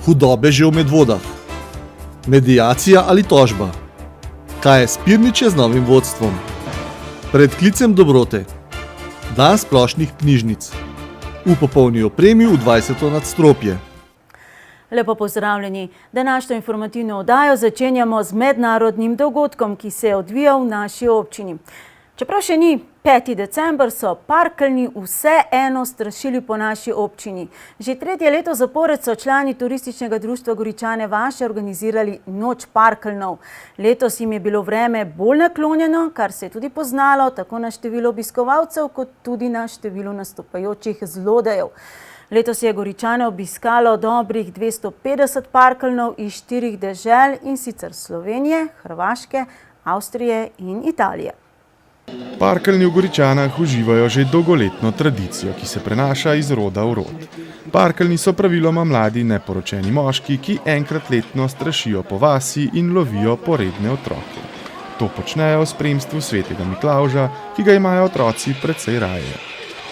Hudobe že v Medvodah. Mediacija ali tožba? Kaj je Spirniče z novim vodstvom? Pred klicem dobrote. Dan splošnih knjižnic. V popolni opremi v 20. nadstropje. Lepo pozdravljeni. Današnjo informativno oddajo začenjamo z mednarodnim dogodkom, ki se je odvijal v naši občini. Čeprav še ni 5. december, so parkeljni vseeno strašili po naši občini. Že tretje leto zapored so člani turističnega društva Goričane Vaše organizirali noč parkeljnov. Letos jim je bilo vreme bolj naklonjeno, kar se je tudi poznalo tako na število obiskovalcev, kot tudi na število nastopajočih zlodejev. Letos je Goričane obiskalo dobrih 250 parkeljnov iz 4 dežel, in sicer Slovenije, Hrvaške, Avstrije in Italije. Parkeljni v Goričanah uživajo že dolgoletno tradicijo, ki se prenaša iz roda v rod. Parkeljni so praviloma mladi neporočeni moški, ki enkrat letno strašijo po vasi in lovijo poredne otroke. To počnejo v spremstvu svetega Miklavža, ki ga imajo otroci precej raje.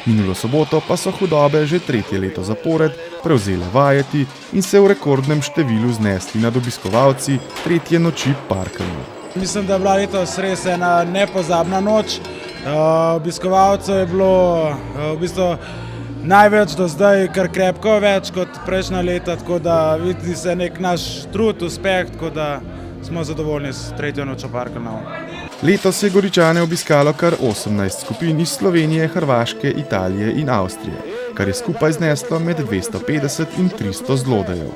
Minulo soboto pa so Hudobe že tretje leto zapored prevzele vajeti in se v rekordnem številu znesli nad obiskovalci tretje noči parkeljnov. Mislim, da je bila letos res ena nepozabna noč. Obiskovalcev je bilo v bistvu največ do zdaj, kar krepko več kot prejšnja leta, tako da vidi se nek naš trud, uspeh, tako da smo zadovoljni s tretjo nočjo parkeljnov. Letos je Goričane obiskalo kar 18 skupin iz Slovenije, Hrvaške, Italije in Avstrije, kar je skupaj zneslo med 250 in 300 zlodejev.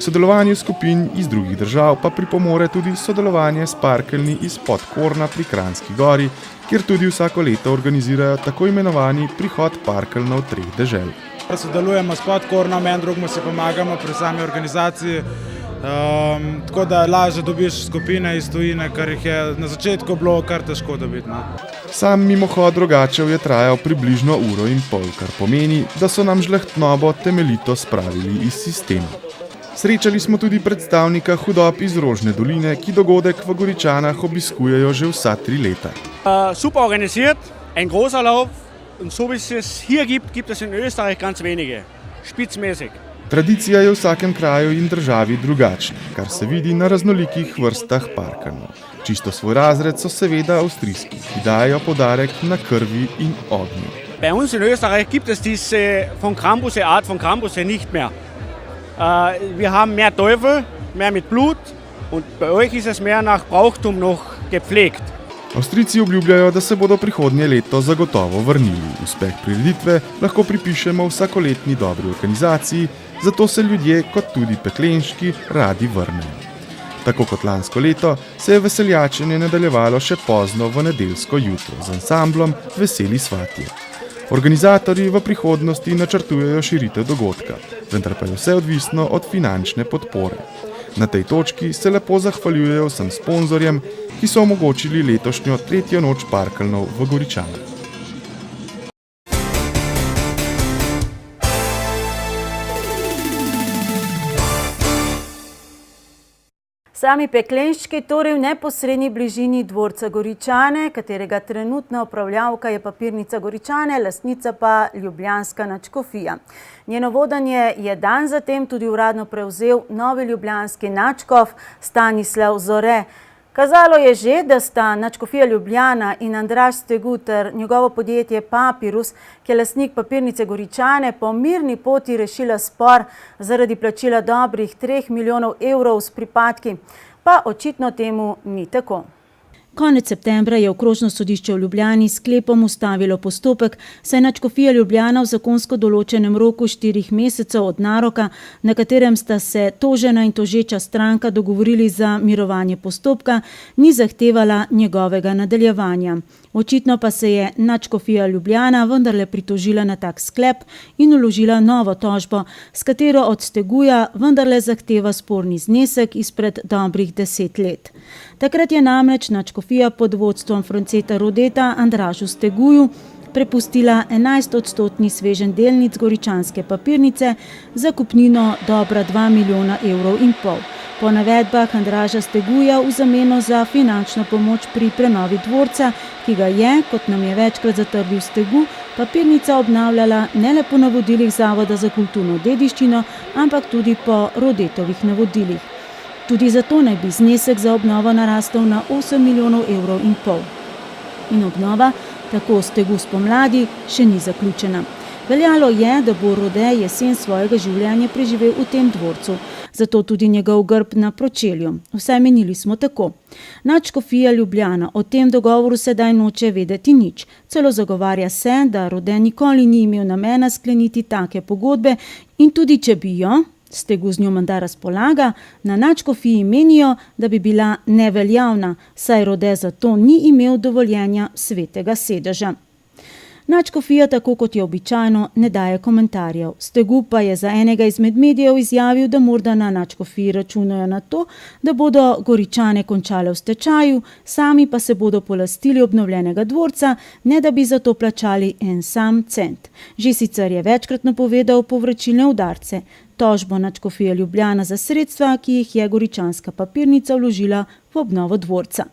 K sodelovanju skupin iz drugih držav pa pripomore tudi sodelovanje s parkeljni iz Podkorna pri Kranjski Gori, kjer tudi vsako leto organizirajo tako imenovani prihod parkeljnov 3 dežel. Sodelujemo s Podkornom, en drugemu si pomagamo pri sami organizaciji, tako da lažje dobiš skupine iz tujine, kar jih je na začetku bilo kar težko dobiti. Sam mimohod Rogačev je trajal približno uro in pol, kar pomeni, da so nam žlehtnobo temeljito spravili iz sistema. Srečali smo tudi predstavnika Hudob iz Rožne doline, ki dogodek v Goričanah obiskujejo že vsa 3 leta. Super organisiert, ein großer Lauf, und so wie es hier gibt es in Österreich ganz wenige, spitzmäßig. Tradicija je v vsakem kraju in državi drugačna, kar se vidi na raznolikih vrstah parkeljnov. Čisto svoj razred so seveda avstrijski, ki dajo poudarek na krvi in ognju. Bei uns in Österreich gibt es diese Art von Krambusse nicht mehr. Wir haben mehr Teufel, mehr mit Blut, und bei euch ist es mehr nach Brauchtum noch gepflegt. Avstrijci obljubljajo, da se bodo prihodnje leto zagotovo vrnili. Uspeh prireditve lahko pripišemo vsakoletni dobri organizaciji, zato se ljudje, kot tudi peklenški, radi vrnejo. Tako kot lansko leto se je veseljačenje nadaljevalo še pozno v nedeljsko jutro z ansamblom Veseli svatje. Organizatorji v prihodnosti načrtujejo širitev dogodka, vendar pa je vse odvisno od finančne podpore. Na tej točki se lepo zahvaljujejo vsem sponzorjem, ki so omogočili letošnjo tretjo noč parkeljnov v Goričanah. Sami peklenščki, torej v neposredni bližini dvorca Goričane, katerega trenutna upravljavka je papirnica Goričane, lastnica pa ljubljanska nadškofija. Njeno vodenje je dan zatem tudi uradno prevzel novi ljubljanski nadškof Stanislav Zore. Kazalo je že, da sta nadškofija Ljubljana in Andraž Stegu ter njegovo podjetje Papirus, ki je lastnik papirnice Goričane, po mirni poti rešila spor zaradi plačila dobrih 3 milijonov evrov s pripadki. Pa očitno temu ni tako. Konec septembra je okrožno sodišče v Ljubljani s sklepom ustavilo postopek, saj je nadškofija Ljubljana v zakonsko določenem roku 4 mesecev od naroka, na katerem sta se tožena in tožeča stranka dogovorili za mirovanje postopka, ni zahtevala njegovega nadaljevanja. Očitno pa se je nadškofija Ljubljana vendarle pritožila na tak sklep in vložila novo tožbo, s katero od Steguja vendarle zahteva sporni znesek izpred dobrih 10 let. Takrat je namreč nadškofija pod vodstvom Franceta Rodeta Andražu Steguju prepustila 11% sveženj delnic goričanske papirnice za kupnino dobra 2,5 milijona evrov. Po navedbah Andraža Steguja v zameno za finančno pomoč pri prenovi dvorca, ki ga je, kot nam je večkrat zatrdil Stegu, papirnica obnavljala ne le po navodilih Zavoda za kulturno dediščino, ampak tudi po Rodetovih navodilih. Tudi zato naj bi znesek za obnovo narastel na 8,5 milijonov evrov. In obnova, tako Stegu spomladi, še ni zaključena. Veljalo je, da bo Rode jesen svojega življenja preživel v tem dvorcu, zato tudi njegov grb na pročelju. Vsaj menili smo tako. Nadškofija Ljubljana o tem dogovoru sedaj noče vedeti nič. Celo zagovarja se, da Rode nikoli ni imel namena skleniti take pogodbe in tudi če bi jo, Stegu z njo menda razpolaga, na nadškofiji menijo, da bi bila neveljavna, saj Rode za to ni imel dovoljenja svetega sedeža. Nadškofija, tako kot je običajno, ne daje komentarjev. Stegu pa je za enega izmed medijev izjavil, da morda na nadškofiji računajo na to, da bodo Goričane končale v stečaju, sami pa se bodo polastili obnovljenega dvorca, ne da bi za to plačali en sam cent. Že sicer je večkrat napovedal povračilne udarce. Tožbo nadškofije Ljubljana za sredstva, ki jih je goričanska papirnica vložila v obnovo dvorca.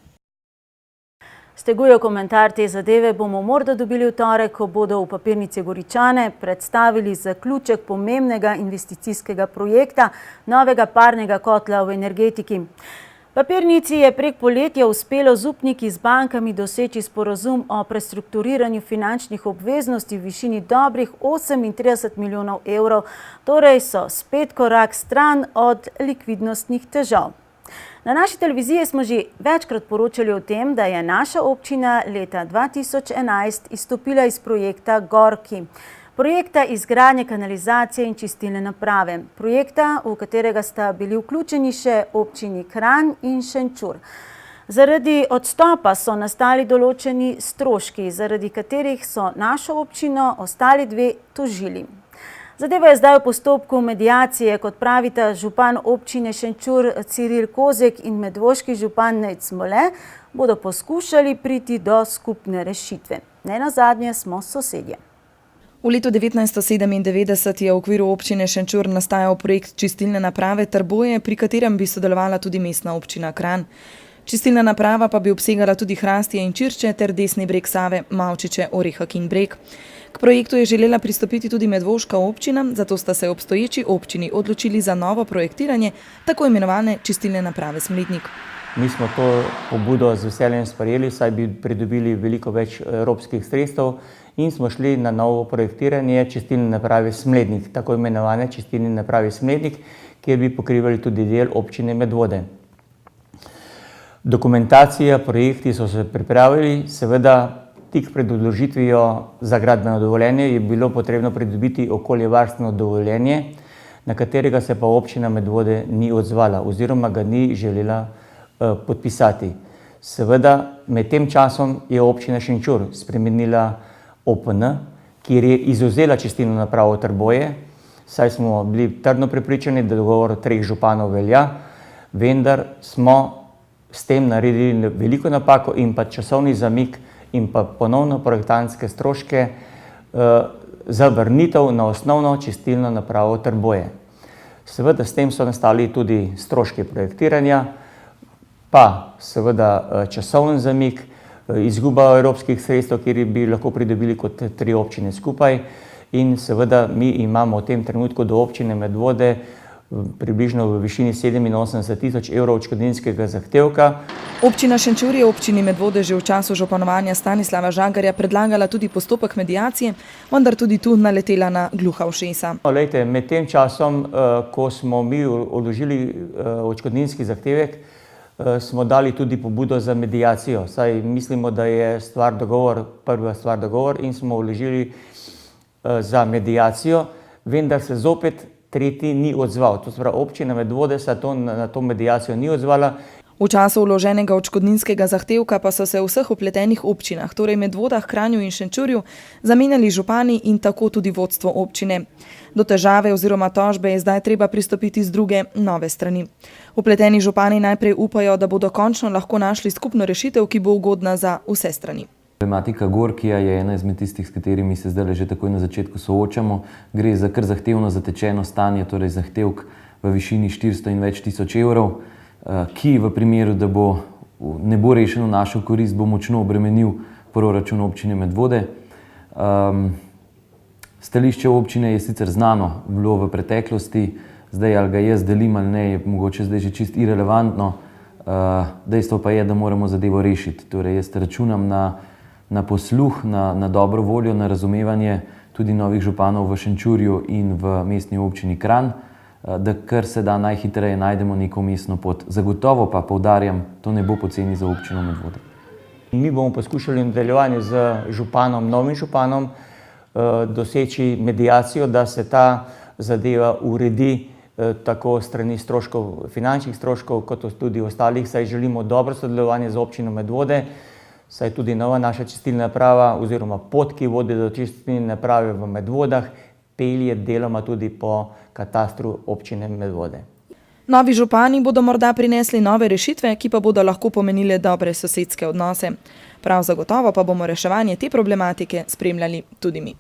Stegujev komentar te zadeve bomo morda dobili v torek, ko bodo v papirnici Goričane predstavili zaključek pomembnega investicijskega projekta novega parnega kotla v energetiki. Papirnici je prek poletja uspelo z upniki z bankami doseči sporazum o prestrukturiranju finančnih obveznosti v višini dobrih 38 milijonov evrov, torej so spet korak stran od likvidnostnih težav. Na naši televiziji smo že večkrat poročali o tem, da je naša občina leta 2011 izstopila iz projekta Gorki, projekta izgradnje kanalizacije in čistilne naprave, projekta, v katerega sta bili vključeni še občini Kranj in Šenčur. Zaradi odstopa so nastali določeni stroški, zaradi katerih so našo občino ostali dve tožili. Zadeva je zdaj v postopku mediacije, kot pravita župan občine Šenčur Ciril Kozek in medvoški župan Nejc Smole, bodo poskušali priti do skupne rešitve. Nenazadnje smo sosedje. V letu 1997 je v okviru občine Šenčur nastajal projekt čistilne naprave Trboje, pri katerem bi sodelovala tudi mestna občina Kranj. Čistilna naprava pa bi obsegala tudi Hrastje in Čirče ter desni breg Save, Mavčiče, Orehak in Breg. K projektu je želela pristopiti tudi medvoška občina, zato sta se obstoječi občini odločili za novo projektiranje tako imenovane čistilne naprave Smlednik. Mi smo to pobudo z veseljem sprejeli, saj bi pridobili veliko več evropskih sredstev in smo šli na novo projektiranje čistilne naprave Smlednik, tako imenovane čistilne naprave Smlednik, kjer bi pokrivali tudi del občine Medvode. Dokumentacija, projekti so se pripravili, seveda tik pred odložitvijo za gradbeno dovoljenje je bilo potrebno pridobiti okoljevarstveno dovoljenje, na katerega se pa občina Medvode ni odzvala oziroma ga ni želela podpisati. Seveda, med tem časom je občina Šenčur spremenila OPN, kjer je izvzela čistilno napravo Trboje, saj smo bili trdno prepričani, da dogovor 3 županov velja, vendar smo s tem naredili veliko napako in pa časovni zamik in pa ponovno projektantske stroške za vrnitev na osnovno čistilno napravo Trboje. Seveda s tem so nastali tudi stroški projektiranja, pa seveda časovni zamik, izguba evropskih sredstev, kjer bi lahko pridobili kot 3 občine skupaj in seveda mi imamo v tem trenutku do občine Medvode približno v višini 87.000 evrov odškodninskega zahtevka. Občina Šenčur je občini Medvode že v času županovanja Stanislava Žagarja predlagala tudi postopek mediacije, vendar tudi tu naletela na gluha ušesa. Lejte, med tem časom, ko smo mi odložili odškodninski zahtevek, smo dali tudi pobudo za mediacijo, saj mislimo, da je prva stvar dogovor in smo vložili za mediacijo, vendar se zopet tretji ni odzval. To se pravi, občina Medvode se na to mediacijo ni odzvala. V času vloženega odškodninskega zahtevka pa so se v vseh vpletenih občinah, torej Medvodah, Kranju in Šenčurju, zamenjali župani in tako tudi vodstvo občine. Do težave oziroma tožbe je zdaj treba pristopiti z druge, nove strani. Vpleteni župani najprej upajo, da bodo končno lahko našli skupno rešitev, ki bo ugodna za vse strani. Problematika Gorkija je ena izmed tistih, s katerimi se zdaj že takoj na začetku soočamo. Gre za kar zahtevno zatečeno stanje, torej zahtevk v višini 400 in več tisoč evrov, ki v primeru, da ne bo rešen v našo korist, bo močno obremenil proračun občine Medvode. Stališče občine je sicer znano bilo v preteklosti, zdaj ali ga jaz delim ali ne, je mogoče zdaj že čist irelevantno. Dejstvo pa je, da moramo zadevo rešiti. Torej, jaz računam na posluh, na dobro voljo, na razumevanje tudi novih županov v Šenčurju in v mestni občini Kranj, da kar se da najhitreje najdemo neko mestno pot. Zagotovo pa poudarjam, to ne bo poceni za občino Medvode. Mi bomo poskušali v nadaljevanju z županom, novim županom, doseči mediacijo, da se ta zadeva uredi tako strani stroškov, finančnih stroškov, kot tudi ostalih, saj želimo dobro sodelovanje z občino Medvode, saj tudi nova naša čistilna naprava oziroma pot, ki vodi do čistilne naprave v Medvodah, pelje deloma tudi po katastru občine Medvode. Novi župani bodo morda prinesli nove rešitve, ki pa bodo lahko pomenile dobre sosedske odnose. Prav zagotovo pa bomo reševanje te problematike spremljali tudi mi.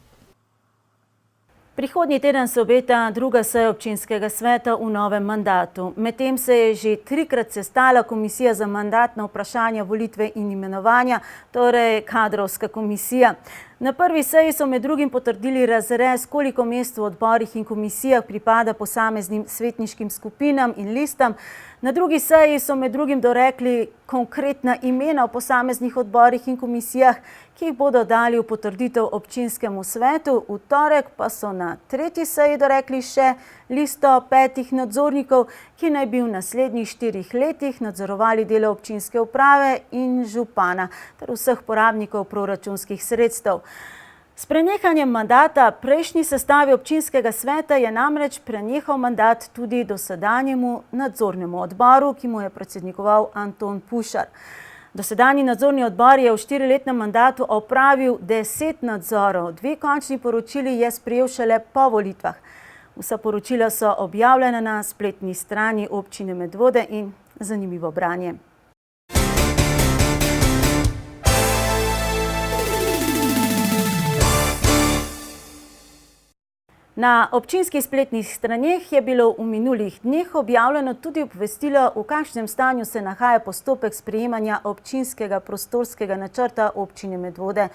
Prihodnji teden se obeta druga seja občinskega sveta v novem mandatu. Medtem se je že 3-krat sestala komisija za mandatna vprašanja, volitve in imenovanja, torej kadrovska komisija. Na prvi seji so med drugim potrdili razrez, koliko mest v odborih in komisijah pripada posameznim svetniškim skupinam in listam. Na drugi seji so med drugim dorekli konkretna imena v posameznih odborih in komisijah, ki jih bodo dali v potrditev občinskemu svetu. V torek pa so na tretji seji dorekli še listo 5 nadzornikov, ki naj bi v naslednjih 4 letih nadzorovali delo občinske uprave in župana ter vseh porabnikov proračunskih sredstev. S prenehanjem mandata prejšnji sestavi občinskega sveta je namreč prenehal mandat tudi dosedanjemu nadzornemu odboru, ki mu je predsednikoval Anton Pušar. Dosedanji nadzorni odbor je v 4-letnem mandatu opravil 10 nadzorov, 2 končni poročili je sprejel šele po volitvah. Vsa poročila so objavljena na spletni strani občine Medvode in zanimivo branje. Na občinskih spletnih straneh je bilo v minulih dneh objavljeno tudi obvestilo, v kakšnem stanju se nahaja postopek sprejemanja občinskega prostorskega načrta občine Medvode.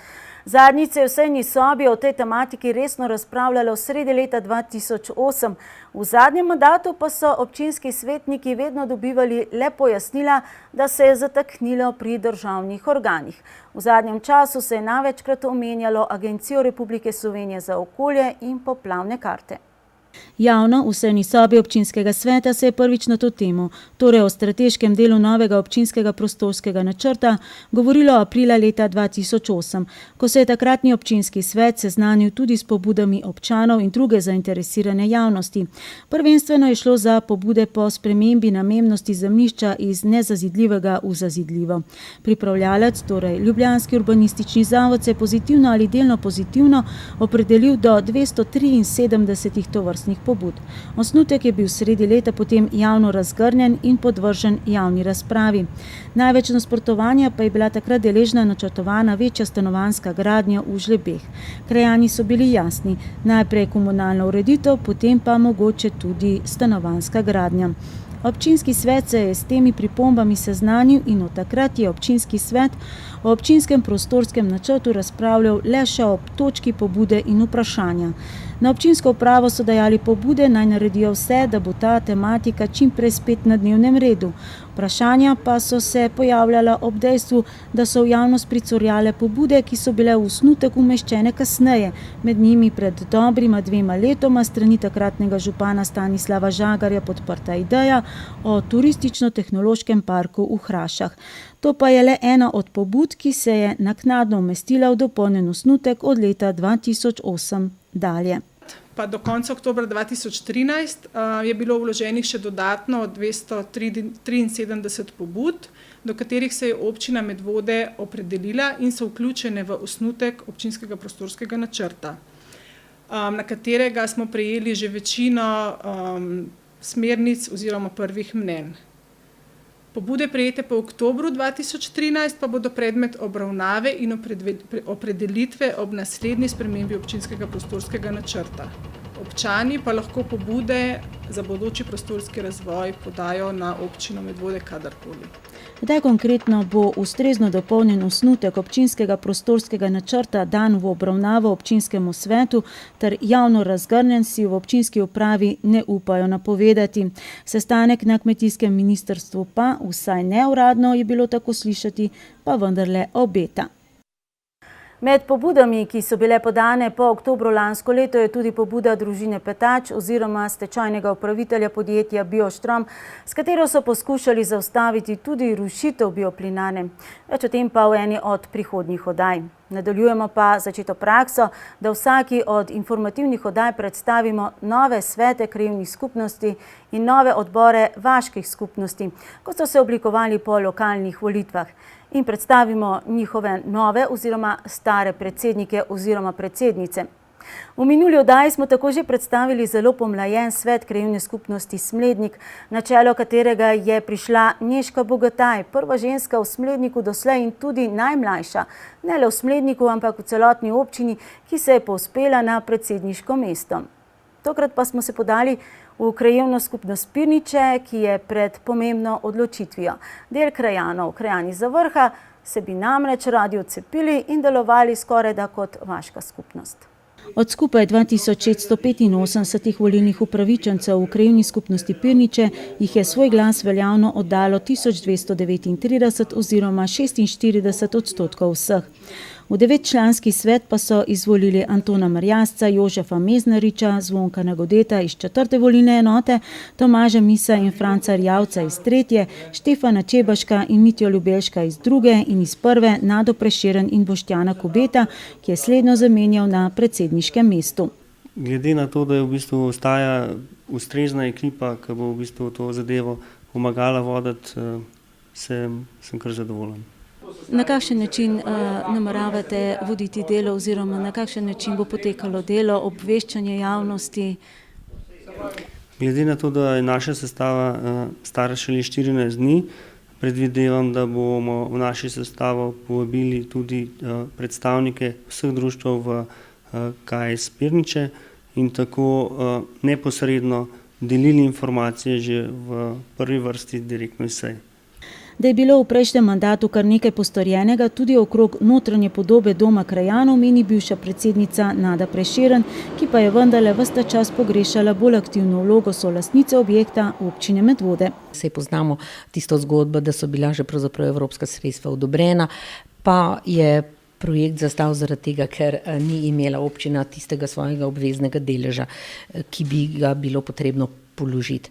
Zadnjič se je v sejni sobi o tej tematiki resno razpravljalo sredi leta 2008. V zadnjem mandatu pa so občinski svetniki vedno dobivali le pojasnila, da se je zataknilo pri državnih organih. V zadnjem času se je največkrat omenjalo Agencijo Republike Slovenije za okolje in poplavne karte. Javno v sejni sobi občinskega sveta se je prvič na to temo, torej o strateškem delu novega občinskega prostorskega načrta, govorilo aprila leta 2008, ko se je takratni občinski svet seznanil tudi s pobudami občanov in druge zainteresirane javnosti. Prvenstveno je šlo za pobude po spremembi namembnosti zemljišča iz nezazidljivega v zazidljivo. Pripravljalec, torej Ljubljanski urbanistični zavod, se je pozitivno ali delno pozitivno opredelil do 273 tovrstnih pobud. Osnutek je bil sredi leta potem javno razgrnjen in podvržen javni razpravi. Največ nasprotovanja pa je bila takrat deležna načrtovana večja stanovanjska gradnja v Žlebeh. Krajani so bili jasni, najprej komunalna ureditev, potem pa mogoče tudi stanovanjska gradnja. Občinski svet se je s temi pripombami seznanil in od takrat je občinski svet o občinskem prostorskem načrtu razpravljal le še ob točki pobude in vprašanja. Na občinsko upravo so dajali pobude, naj naredijo vse, da bo ta tematika čim prej spet na dnevnem redu. Vprašanja pa so se pojavljala ob dejstvu, da so v javnost pricurjale pobude, ki so bile v osnutek umeščene kasneje, med njimi pred dobrima 2 letoma strani takratnega župana Stanislava Žagarja podprta ideja o turistično-tehnološkem parku v Hrašah. To pa je le ena od pobud, ki se je naknadno umestila v dopolnjen osnutek od leta 2008 dalje. Pa do konca oktobra 2013 je bilo vloženih še dodatno 273 pobud, do katerih se je občina Medvode opredelila in so vključene v osnutek občinskega prostorskega načrta, na katerega smo prejeli že večino smernic oziroma prvih mnenj. Pobude prejete po oktobru 2013 pa bodo predmet obravnave in opredelitve ob naslednji spremembi občinskega prostorskega načrta. Občani pa lahko pobude za bodoči prostorski razvoj podajo na občino Medvode kadarkoli. Kdaj konkretno bo ustrezno dopolnjen osnutek občinskega prostorskega načrta dan v obravnavo občinskemu svetu ter javno razgrnjen, si v občinski upravi ne upajo napovedati. Sestanek na kmetijskem ministrstvu pa, vsaj neuradno je bilo tako slišati, pa vendarle obeta. Med pobudami, ki so bile podane po oktobru lansko leto, je tudi pobuda družine Petač oziroma stečajnega upravitelja podjetja Bioštrom, s katero so poskušali zaustaviti tudi rušitev bioplinarne. Več o tem pa v eni od prihodnjih oddaj. Nadaljujemo pa začeto prakso, da vsaki od informativnih oddaj predstavimo nove svete krajevnih skupnosti in nove odbore vaških skupnosti, kot so se oblikovali po lokalnih volitvah, in predstavimo njihove nove oziroma stare predsednike oziroma predsednice. V minuli oddaji smo tako že predstavili zelo pomlajen svet krajevne skupnosti Smlednik, na čelo katerega je prišla Nežka Bogataj, prva ženska v Smledniku doslej in tudi najmlajša, ne le v Smledniku, ampak v celotni občini, ki se je povzpela na predsedniško mesto. Tokrat pa smo se podali v krajevno skupnost Pirniče, ki je pred pomembno odločitvijo. Del krajanov, krajani za vrha, se bi namreč radi odcepili in delovali skorajda kot vaška skupnost. Od skupaj 2685 volilnih upravičencev v krajevni skupnosti Pirniče jih je svoj glas veljavno oddalo 1239 oziroma 46% vseh. V 9-članski svet pa so izvolili Antona Marjasca, Jožefa Meznariča, Zvonka Nagodeta iz 4. volilne enote, Tomaža Misa in Franca Rjavca iz 3., Štefana Čebaška in Mitjo Ljubelška iz 2. in iz 1. Nado Prešeren in Boštjana Kubeta, ki je slednjo zamenjal na predsedniškem mestu. Glede na to, da je v bistvu ostaja ustrezna ekipa, ki bo v bistvu to zadevo pomagala voditi, sem kar zadovoljen. Na kakšen način nameravate voditi delo oziroma na kakšen način bo potekalo delo, obveščanje javnosti? Glede na to, da je naša sestava stara šele 14 dni, predvidevam, da bomo v naši sestavo povabili tudi predstavnike vseh društev v KS Pirniče in tako neposredno delili informacije že v prvi vrsti direktno iz seje. Da je bilo v prejšnjem mandatu kar nekaj postorjenega tudi okrog notranje podobe doma krajanov, meni bivša predsednica Nada Prešeren, ki pa je vendarle ves ta čas pogrešala bolj aktivno vlogo solastnice objekta občine Medvode. Saj poznamo tisto zgodbo, da so bila že pravzaprav evropska sredstva odobrena, pa je projekt zastal zaradi tega, ker ni imela občina tistega svojega obveznega deleža, ki bi ga bilo potrebno položiti.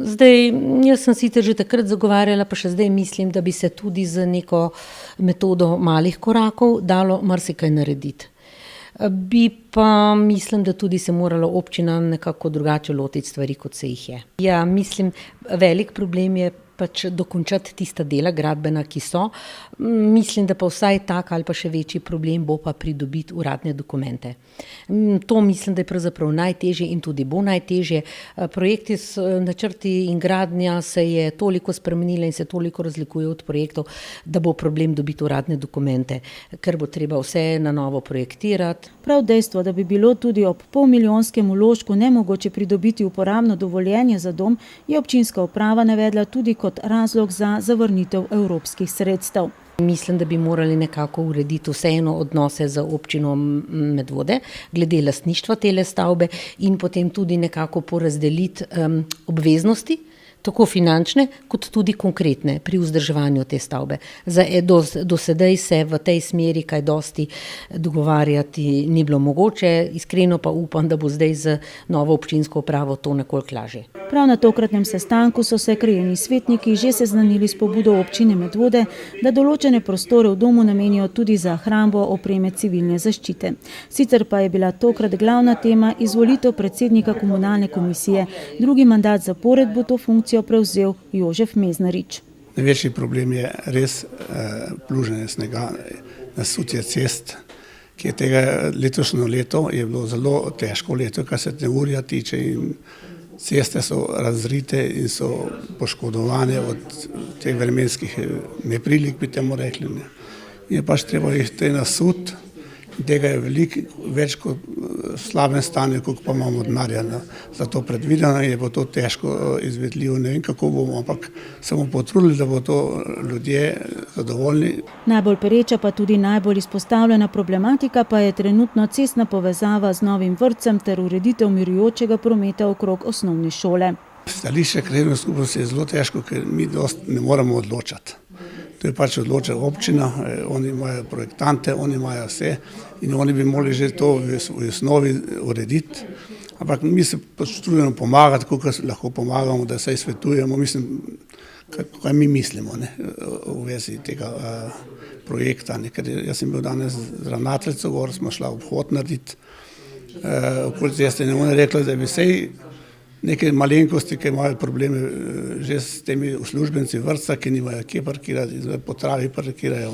Zdaj, jaz sem sicer že takrat zagovarjala, pa še zdaj mislim, da bi se tudi z neko metodo malih korakov dalo marsikaj narediti. Bi pa mislim, da tudi se morala občina nekako drugače lotiti stvari, kot se jih je. Ja, mislim, velik problem je pač dokončati tista dela gradbena, ki so. Mislim, da pa vsaj tak ali pa še večji problem bo pa pridobiti uradne dokumente. To mislim, da je pravzaprav najtežje in tudi bo najtežje. Projekti, načrti in gradnja se je toliko spremenila in se toliko razlikuje od projektov, da bo problem dobiti uradne dokumente, ker bo treba vse na novo projektirati. Prav dejstvo, da bi bilo tudi ob polmilijonskem vložku nemogoče pridobiti uporabno dovoljenje za dom, je občinska uprava navedla tudi kot razlog za zavrnitev evropskih sredstev. Mislim, da bi morali nekako urediti vseeno odnose z občino Medvode, glede lastništva tele stavbe in potem tudi nekako porazdeliti obveznosti, tako finančne kot tudi konkretne pri vzdrževanju te stavbe. Do sedaj se v tej smeri kaj dosti dogovarjati ni bilo mogoče, iskreno pa upam, da bo zdaj z novo občinsko upravo to nekoliko lažje. Prav na tokratnem sestanku so se krajevni svetniki že seznanili s pobudo občine Medvode, da določene prostore v domu namenijo tudi za hrambo opreme civilne zaščite. Sicer pa je bila tokrat glavna tema izvolitev predsednika komunalne komisije. Drugi mandat zapored bo to funkcijo prevzel Jožef Meznarič. Največji problem je res pluženje snega, nasutje cest, ki je tega letošnjo leto je bilo zelo težko leto, kar se neurja tiče in ceste so razrite in so poškodovane od teh vremenskih neprilik, bi temu rekli. Je pač treba jih te nasut, Tega je veliko več kot v slabem stanju, koliko pa imamo denarja za to predvideno, je bo to težko izvedljivo. Ne vem, kako bomo, ampak se bomo potrudili, da bo to ljudje zadovoljni. Najbolj pereča pa tudi najbolj izpostavljena problematika pa je trenutno cestna povezava z novim vrtcem ter ureditev mirujočega prometa okrog osnovne šole. Stališče krajevne skupnosti je zelo težko, ker mi dosti ne moremo odločati. To je pač odloča občina, oni imajo projektante, oni imajo vse in oni bi morali že to v osnovi urediti. Ampak mi se pač trudimo pomagati, koliko lahko pomagamo, da se svetujemo, mislim, kaj mi mislimo v vezi tega projekta. Ker jaz sem bil danes z ravnateljico gor, smo šla obhod narediti okoli ceste in ona je rekla, da bi sej neke malenkosti, ki imajo probleme že s temi uslužbenci vrtca, ki nimajo kje parkirati, po travi parkirajo,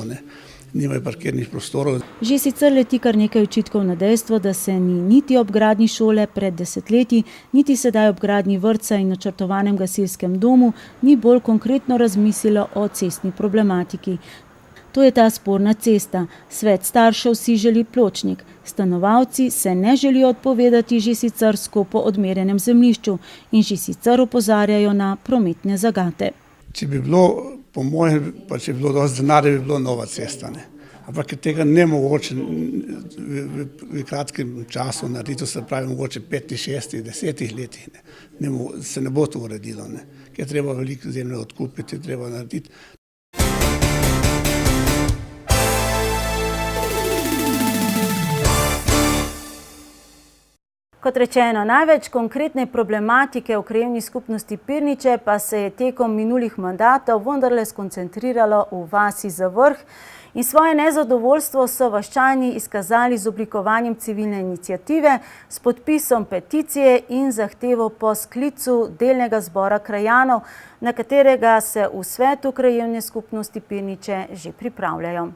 nimajo parkirnih prostorov. Že sicer leti kar nekaj očitkov na dejstvo, da se ni niti ob gradnji šole pred desetletji, niti sedaj ob gradnji vrtca in načrtovanem gasilskem domu ni bolj konkretno razmislilo o cestni problematiki. To je ta sporna cesta. Svet staršev si želi pločnik. Stanovalci se ne želijo odpovedati že sicer skopo odmerjenem zemljišču in že sicer opozarjajo na prometne zagate. Če bi bilo, po mojem, pa če bi bilo dosti denarja, bi bilo nova cesta. Ampak je tega nemogoče v kratkem času narediti, se pravi mogoče 5, 6, 10 letih. Se ne bo to uredilo, ker je treba veliko zemlje odkupiti, treba narediti. Kot rečeno, največ konkretne problematike v krajevni skupnosti Pirniče pa se je tekom minulih mandatov vendarle skoncentriralo v vasi Zavrh in svoje nezadovoljstvo so vaščani izkazali z oblikovanjem civilne iniciative, s podpisom peticije in zahtevo po sklicu delnega zbora krajanov, na katerega se v svetu krajevne skupnosti Pirniče že pripravljajo.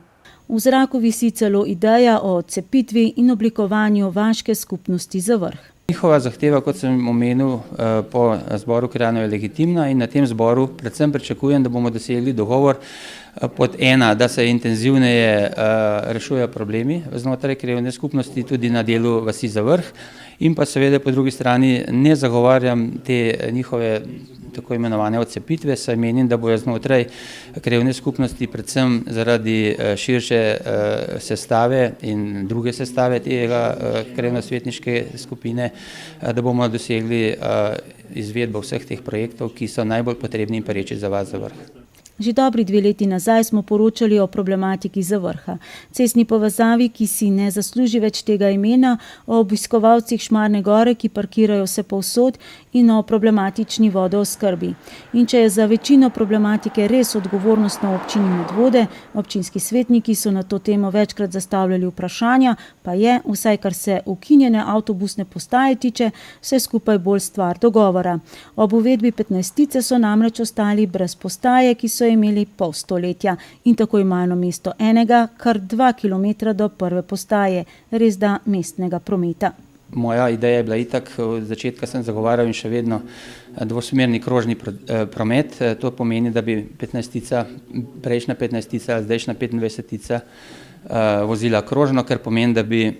V zraku visi celo ideja o odcepitvi in oblikovanju vaške skupnosti Zavrh. Njihova zahteva, kot sem omenil, po zboru krajanov je legitimna in na tem zboru predvsem pričakujem, da bomo dosegli dogovor pod ena, da se intenzivneje rešujejo problemi znotraj krajevne skupnosti, tudi na delu vasi Zavrh, in pa seveda po drugi strani ne zagovarjam te njihove tako imenovane odcepitve, saj menim, da bojo znotraj krajevne skupnosti predvsem zaradi širše sestave in druge sestave tega krajevno-svetniške skupine, da bomo dosegli izvedbo vseh teh projektov, ki so najbolj potrebni in pereči za vas Zavrh. Že dobri 2 leti nazaj smo poročali o problematiki Zavrha, cestni povezavi, ki si ne zasluži več tega imena, o obiskovalcih Šmarne gore, ki parkirajo vse povsod in o problematični vodooskrbi. In če je za večino problematike res odgovornost na občini Medvode, občinski svetniki so na to temo večkrat zastavljali vprašanja, pa je, vsaj kar se ukinjene avtobusne postaje tiče, vse skupaj bolj stvar dogovora. Ob uvedbi 15 so namreč ostali brez postaje, ki so imeli pol stoletja in tako imajo namesto enega kar 2 kilometra do prve postaje, res da mestnega prometa. Moja ideja je bila itak, od začetka sem zagovarjal in še vedno dvosmerni krožni promet. To pomeni, da bi prejšnja 15, zdajšnja 25 vozila krožno, kar pomeni, da bi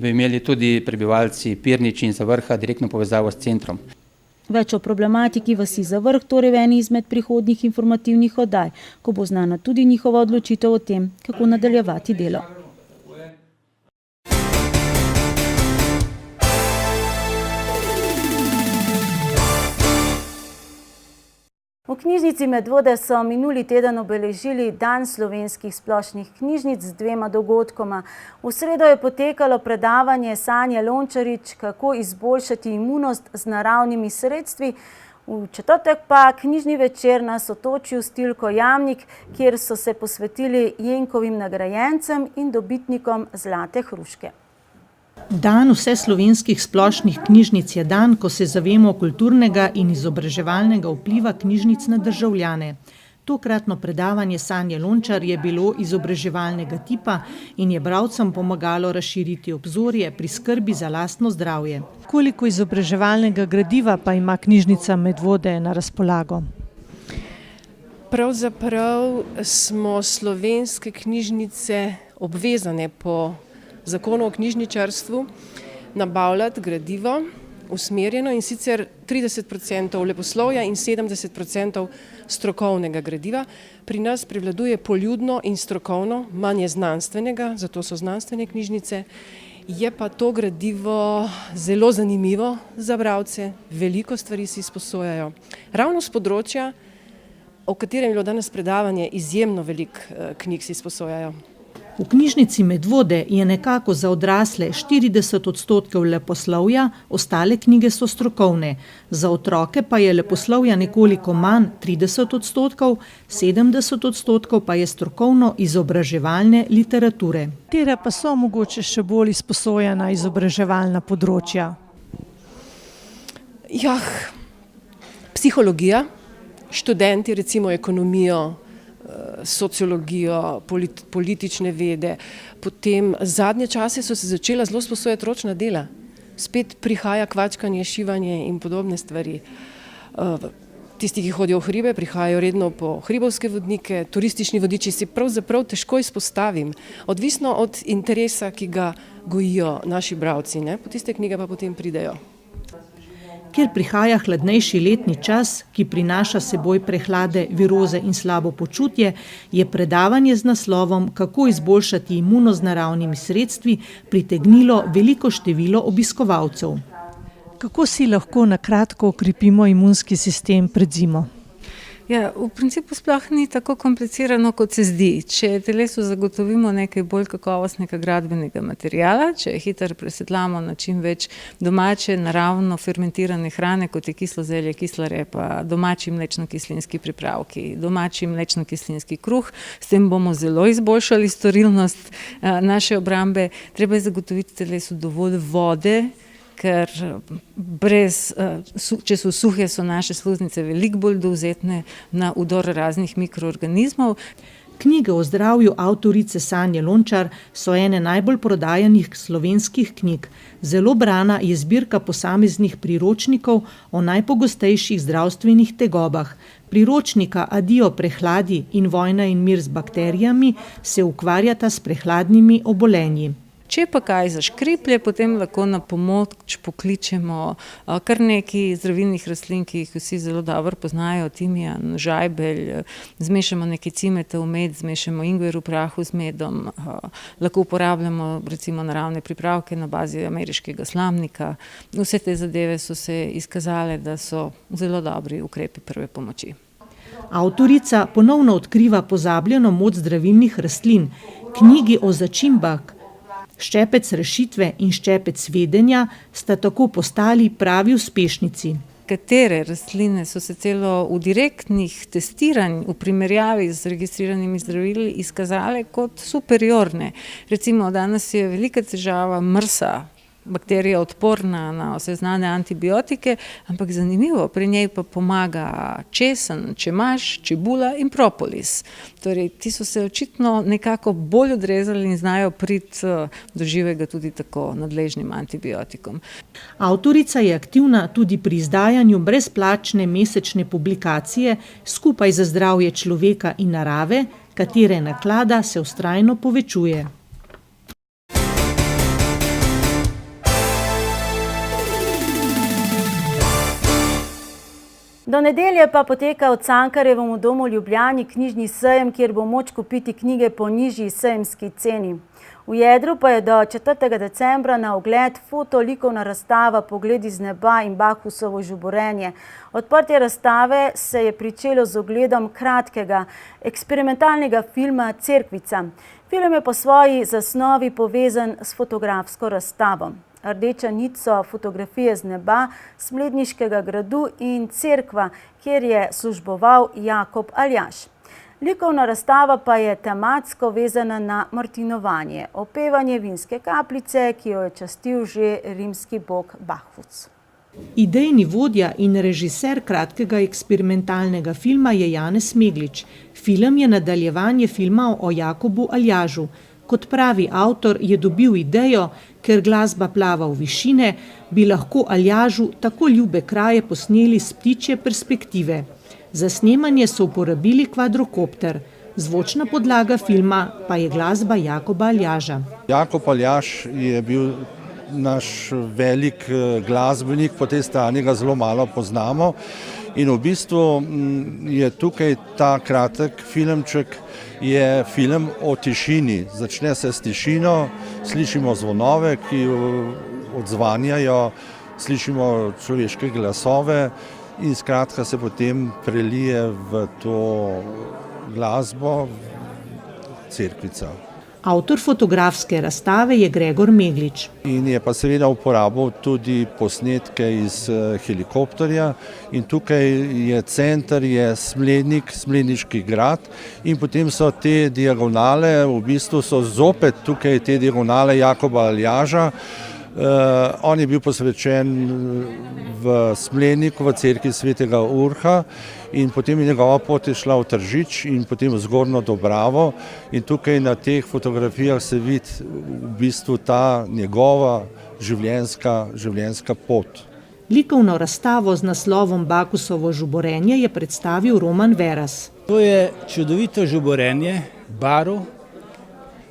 imeli tudi prebivalci Pirnič in Zavrha direktno povezavo s centrom. Več o problematiki vasi Zavrh torej v eni izmed prihodnjih informativnih oddaj, ko bo znana tudi njihova odločitev o tem, kako nadaljevati delo. V knjižnici Medvode so minuli teden obeležili Dan slovenskih splošnih knjižnic z 2 dogodkoma. V sredo je potekalo predavanje Sanje Lončarič, kako izboljšati imunost z naravnimi sredstvi. V četrtek pa knjižni večer na Sotočju Stilko Jamnik, kjer so se posvetili Jenkovim nagrajencem in dobitnikom Zlate hruške. Dan vseslovenskih splošnih knjižnic je dan, ko se zavemo kulturnega in izobraževalnega vpliva knjižnic na državljane. Tokratno predavanje Sanje Lončar je bilo izobraževalnega tipa in je bralcem pomagalo razširiti obzorje pri skrbi za lastno zdravje. Koliko izobraževalnega gradiva pa ima knjižnica Medvode na razpolago? Pravzaprav smo slovenske knjižnice obvezane po zakonu o knjižničarstvu nabavljati gradivo usmerjeno, in sicer 30% leposlovja in 70% strokovnega gradiva. Pri nas prevladuje poljudno in strokovno, manj je znanstvenega, zato so znanstvene knjižnice. Je pa to gradivo zelo zanimivo za bralce, veliko stvari si izposojajo. Ravno z področja, o katerem je bilo danes predavanje, izjemno veliko knjig si izposojajo. V knjižnici Medvode je nekako za odrasle 40% leposlovja, ostale knjige so strokovne. Za otroke pa je leposlovja nekoliko manj, 30%, 70% pa je strokovno izobraževalne literature. Katere pa so mogoče še bolj izposojena izobraževalna področja? Psihologija, študenti recimo ekonomijo, sociologijo, politične vede. Potem zadnje čase so se začela zelo sposojati ročna dela. Spet prihaja kvačkanje, šivanje in podobne stvari. Tisti, ki hodijo v hribe, prihajajo redno po hribovske vodnike, turistični vodiči si pravzaprav težko izpostavim. Odvisno od interesa, ki ga gojijo naši bralci, po tiste knjige pa potem pridejo. Ker prihaja hladnejši letni čas, ki prinaša seboj prehlade, viroze in slabo počutje, je predavanje z naslovom Kako izboljšati imunost z naravnimi sredstvi pritegnilo veliko število obiskovalcev. Kako si lahko na kratko okrepimo imunski sistem pred zimo? V principu sploh ni tako komplicirano, kot se zdi. Če telesu zagotovimo nekaj bolj kakovostnega gradbenega materiala, če hitro presedlamo na čim več domače, naravno fermentirane hrane, kot je kislo zelje, kisla repa, domači mlečno-kislinski pripravki, domači mlečno-kislinski kruh, s tem bomo zelo izboljšali storilnost naše obrambe. Treba je zagotoviti telesu dovolj vode, ker če so suhe, so naše sluznice veliko bolj dovzetne na vdor raznih mikroorganizmov. Knjige o zdravju avtorice Sanje Lončar so ene najbolj prodajanih slovenskih knjig. Zelo brana je zbirka posameznih priročnikov o najpogostejših zdravstvenih tegobah. Priročnika Adijo prehladi in Vojna in mir z bakterijami se ukvarjata s prehladnimi obolenji. Če pa kaj zaškriplje, potem lahko na pomoč pokličemo kar nekaj zdravilnih rastlin, ki jih vsi zelo dobro poznajo, timijan, žajbelj, zmešamo nekaj cimeta v med, zmešamo ingver v prahu z medom, lahko uporabljamo recimo naravne pripravke na bazi ameriškega slamnika. Vse te zadeve so se izkazale, da so zelo dobri ukrepi prve pomoči. Avtorica ponovno odkriva pozabljeno moč zdravilnih rastlin. Knjigi o začimbah Ščepec rešitve in Ščepec vedenja sta tako postali pravi uspešnici. Katere rastline so se celo v direktnih testiranj v primerjavi z registriranimi zdravili izkazale kot superiorne. Recimo danes je velika težava MRSA, bakterija odporna na vse znane antibiotike, ampak zanimivo, pri njej pa pomaga česen, čemaž, čebula in propolis. Torej, ti so se očitno nekako bolj odrezali in znajo priti do živega tudi tako nadležnim antibiotikom. Avtorica je aktivna tudi pri izdajanju brezplačne mesečne publikacije Skupaj za zdravje človeka in narave, katere naklada se vztrajno povečuje. Do nedelje pa poteka v Cankarjevem domu v Ljubljani knjižni sejem, kjer bo moč kupiti knjige po nižji sejemski ceni. V jedru pa je do 4. decembra na ogled fotolikovna razstava Pogledi z neba in Bakusovo žuborenje. Odprtje razstave se je pričelo z ogledom kratkega eksperimentalnega filma Cerkvica. Film je po svoji zasnovi povezan s fotografsko razstavo. Rdeča nit so fotografije z neba, Smledniškega gradu in cerkva, kjer je služboval Jakob Aljaž. Likovna razstava pa je tematsko vezana na martinovanje, opevanje vinske kapljice, ki jo je častil že rimski bog Bahvuc. Idejni vodja in režiser kratkega eksperimentalnega filma je Janez Meglič. Film je nadaljevanje filma o Jakobu Aljažu. Kot pravi avtor, je dobil idejo, ker glasba plava v višine, bi lahko Aljažu tako ljube kraje posneli s ptičje perspektive. Za snemanje so uporabili kvadrokopter. Zvočna podlaga filma pa je glasba Jakoba Aljaža. Jakob Aljaž je bil naš velik glasbenik, po tej strani ga zelo malo poznamo in v bistvu je tukaj ta kratek filmček, je film o tišini. Začne se s tišino, slišimo zvonove, ki odzvanjajo, slišimo človeške glasove in skratka se potem prelije v to glasbo Cerkvica. Avtor fotografske razstave je Gregor Meglič. In je pa seveda uporabil tudi posnetke iz helikopterja in tukaj je center, je Smlednik, Smledniški grad in potem so te diagonale, v bistvu so zopet tukaj te diagonale Jakoba Aljaža. On je bil posvečen v Smledniku, v cerkvi svetega Urha in potem je njegova pot šla v Tržič in potem v Zgornjo Dobravo in tukaj na teh fotografijah se vidi v bistvu ta njegova življenjska pot. Likovno razstavo z naslovom Bakusovo žuborenje je predstavil Roman Veras. To je čudovito žuborenje barv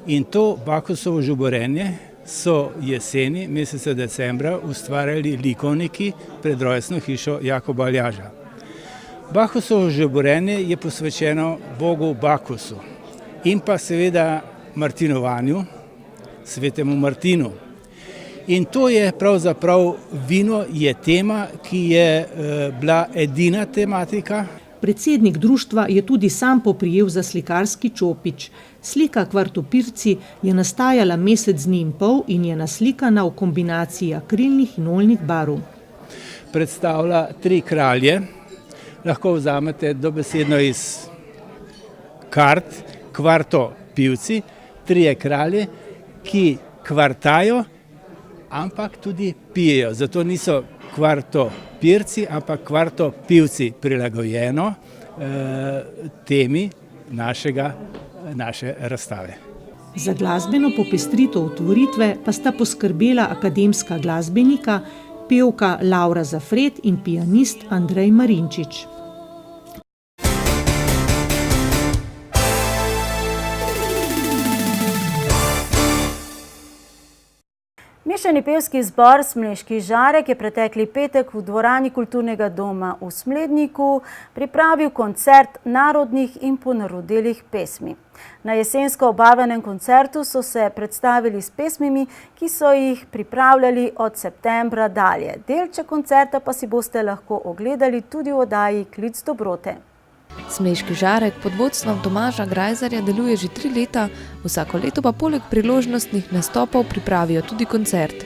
in to Bakusovo žuborenje so jeseni, meseca decembra, ustvarjali likovniki pred rojstno hišo Jakoba Aljaža. Bakusovo žuborenje je posvečeno bogu Bakusu in pa seveda Martinovanju, svetemu Martinu. In to je pravzaprav vino, je tema, ki je bila edina tematika. Predsednik društva je tudi sam poprijel za slikarski čopič. Slika Kvartopirci je nastajala mesec dni in pol in je naslikana v kombinaciji akrilnih in oljnih barv. Predstavlja 3 kralje, lahko vzamete dobesedno iz kart, Kvartopivci, 3 kralje, ki kvartajo, ampak tudi pijejo. Zato niso Kvartopirci, ampak Kvartopivci, prilagojeno temi naše razstave. Za glasbeno popestritev otvoritve pa sta poskrbela akademska glasbenika, pevka Laura Zafret in pianist Andrej Marinčič. Mešani pevski zbor Smleški žarek je pretekli petek v dvorani Kulturnega doma v Smledniku pripravil koncert narodnih in ponarodelih pesmi. Na jesensko obarvanem koncertu so se predstavili s pesmimi, ki so jih pripravljali od septembra dalje. Delček koncerta pa si boste lahko ogledali tudi v oddaji Klic dobrote. Smleški žarek pod vodstvom Tomaža Grajzarja deluje že 3 leta, vsako leto pa poleg priložnostnih nastopov pripravijo tudi koncert.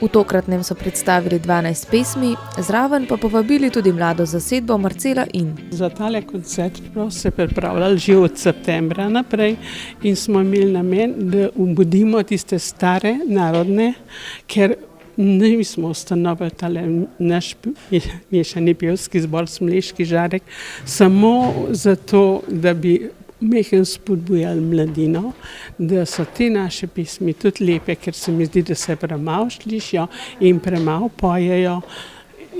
V tokratnem so predstavili 12 pesmi, zraven pa povabili tudi mlado zasedbo Marcela in. Za tale koncert se pripravljali že od septembra naprej in smo imeli namen, da obudimo tiste stare narodne, ker mi smo ustanovili tale naš mešani pevski zbor Smleški žarek samo zato, da bi mehen spodbujali mladino, da so te naše pesmi tudi lepe, ker se mi zdi, da se premalo slišijo in premalo pojejo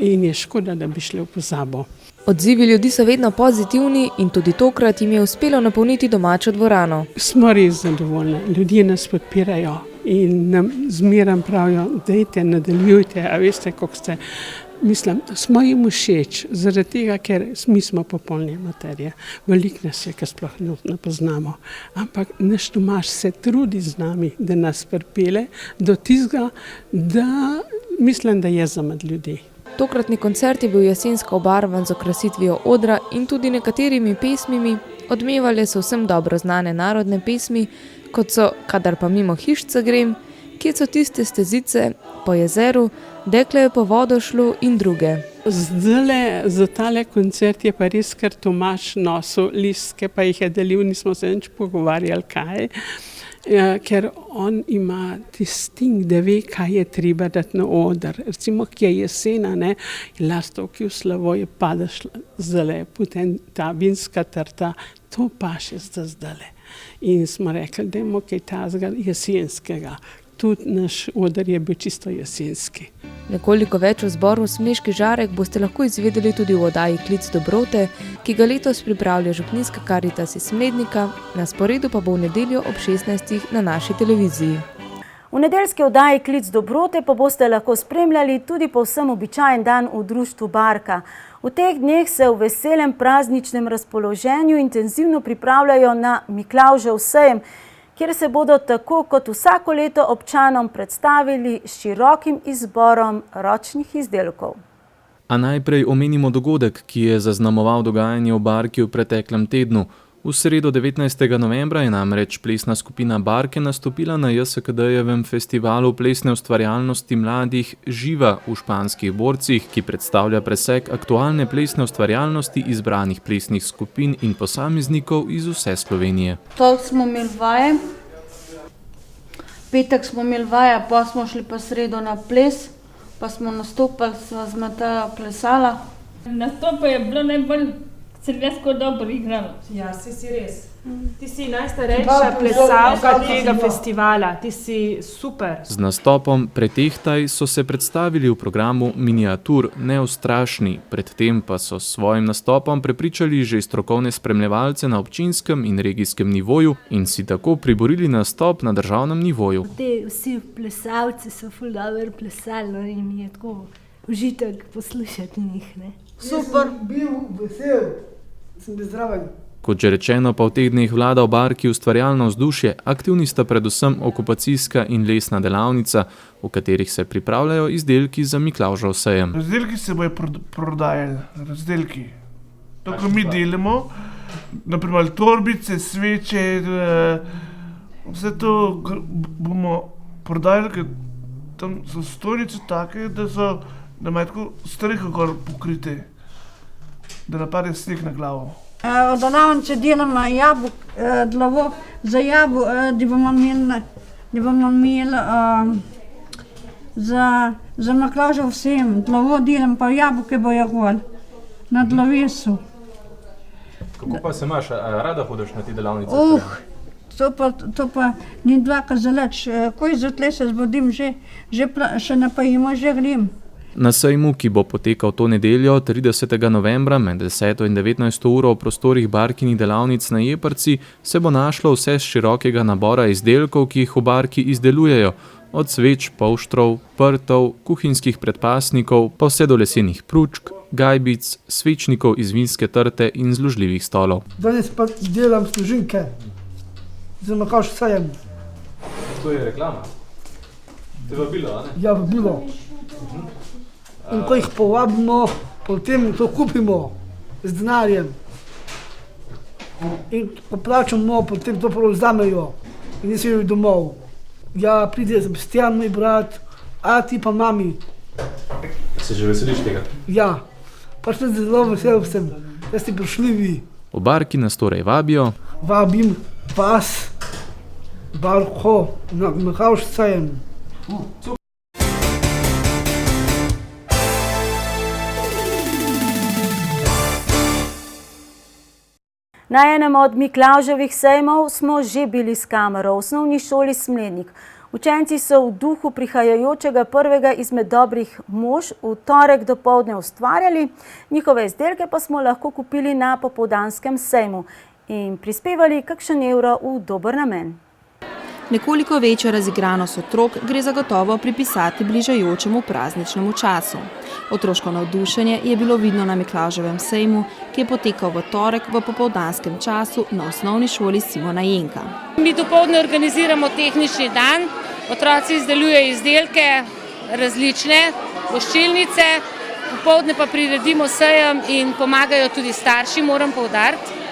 in je škoda, da bi šli v pozabo. Odzivi ljudi so vedno pozitivni in tudi tokrat jim je uspelo napolniti domačo dvorano. Smo res zadovoljni, ljudje nas podpirajo in nam zmeraj pravijo, dajte, nadaljujte, a veste, kako ste. Mislim, smo jim všeč, zaradi tega, ker mi smo popolne materije. Veliko nas je, ki sploh ne poznamo. Ampak naš Tomaž se trudi z nami, da nas pripelje do tistega, da mislim, da je za med ljudi. Tokratni koncert je bil jesensko obarvan z okrasitvijo odra in tudi nekaterimi pesmimi. Odmevale so vsem dobro znane narodne pesmi, kot so Kadar pa mimo hišica grem, Kje so tiste stezice, Po jezeru, Dekle je po vodo šlo in druge. Zdajle za tale koncert je pa res, ker Tomaž nosil listke, pa jih je delil, nismo se nič pogovarjali kaj. Ker on ima tisting, da ve, kaj je treba dati na oder. Recimo, ki je jesena, ne, lastovki v slovo je pada zdajle, potem ta vinska trta, to paše zdajle. In smo rekli, dajmo kaj tazga jesenskega. Tudi naš oder je bil čisto jesenski. Nekoliko več o zboru Smleški žarek boste lahko izvedeli tudi v oddaji Klic dobrote, ki ga letos pripravlja župnijska Karitas iz Smlednika, na sporedu pa bo v nedeljo ob 16. na naši televiziji. V nedeljski oddaji Klic dobrote pa boste lahko spremljali tudi povsem običajen dan v društvu Barka. V teh dneh se v veselem prazničnem razpoloženju intenzivno pripravljajo na Miklavžev sejem, kjer se bodo tako kot vsako leto občanom predstavili s širokim izborom ročnih izdelkov. A najprej omenimo dogodek, ki je zaznamoval dogajanje v Barki v preteklem tednu. V sredo 19. novembra je namreč plesna skupina Barke nastopila na JSKD-jevem festivalu plesne ustvarjalnosti mladih Živa v Španskih Borcih, ki predstavlja presek aktualne plesne ustvarjalnosti izbranih plesnih skupin in posameznikov iz vse Slovenije. To smo imeli vaje, petek smo imeli vaje, pa smo šli pa sredo na ples, pa smo nastopali, sva z Matejo plesala. Nastopa je bilo najbolj Silvesko dobro igralo. Ja, si res. Ti si najstarejša plesalka tega festivala, ti si super. Z nastopom Pretehtaj so se predstavili v programu Miniatur Neustrašni, predtem pa so s svojim nastopom prepričali že strokovne spremljevalce na občinskem in regijskem nivoju in si tako priborili nastop na državnem nivoju. Vsi plesalci so ful dobro plesali, no, in mi je tako užitek poslušati njih. Ne? Super. Bil vesel. Sem bil zraven. Kot že rečeno, pa v teh dneh vlada v Barki ustvarjalno vzdušje, aktivni sta predvsem okupacijska in lesna delavnica, v katerih se pripravljajo izdelki za Miklavžev sejem. Razdelki se bojo prodajali, razdelki. To, ko mi delamo, naprimer torbice, sveče, vse to bomo prodajali, ker tam so stojnice take, da imajo tako streho gor pokrite, da napade sneg na glavo. V delavnici delamo dlavo za da bomo imeli za Miklavžev sejem. Dlavo delam, pa jabolke bojo gor na dlavesu. Kako pa se imaš, rada hodiš na te delavnice? To pa ni dvakrat zaleč. Ko izjutraj se zbudim, še napojimo, že grem. Na sejmu, ki bo potekal to nedeljo, 30. novembra med 10. in 19. uro v prostorih Barkinih delavnic na Jeprci, se bo našlo vse z širokega nabora izdelkov, ki jih v Barki izdelujejo, od sveč, polštrov, prtov, kuhinjskih predpasnikov, pa vse do lesenih pručk, gajbic, svečnikov iz vinske trte in zložljivih stolov. Danes pa delam služinke za Miklavžev sejem. To je reklama? Te vabilo, a ne? Ja, vabilo. In ko jih povabimo, potem to kupimo z denarjem. In ko plačamo, potem to vzdamejo in niso jih domov. Ja, pride Sebastian, moj brat, ati pa mami. Se že veseliš tega? Ja, pa še zelo vesel sem, da ste prišli vi. V Barki nas torej vabijo. Vabim vas, Barko, na Miklavžev sejem. Na enem od Miklavževih sejmov smo že bili s kamero v osnovni šoli Smlednik. Učenci so v duhu prihajajočega prvega izmed dobrih mož v torek dopoldne ustvarjali, njihove izdelke pa smo lahko kupili na popoldanskem sejmu in prispevali kakšen evro v dober namen. Nekoliko večjo razigranost otrok gre zagotovo pripisati bližajočemu prazničnemu času. Otroško navdušenje je bilo vidno na Miklavževem sejmu, ki je potekal v torek v popoldanskem času na osnovni šoli Simona Jenka. Mi dopoldne organiziramo tehnični dan, otroci izdelujejo izdelke različne, voščilnice, popoldne pa priredimo sejem in pomagajo tudi starši, moram poudariti.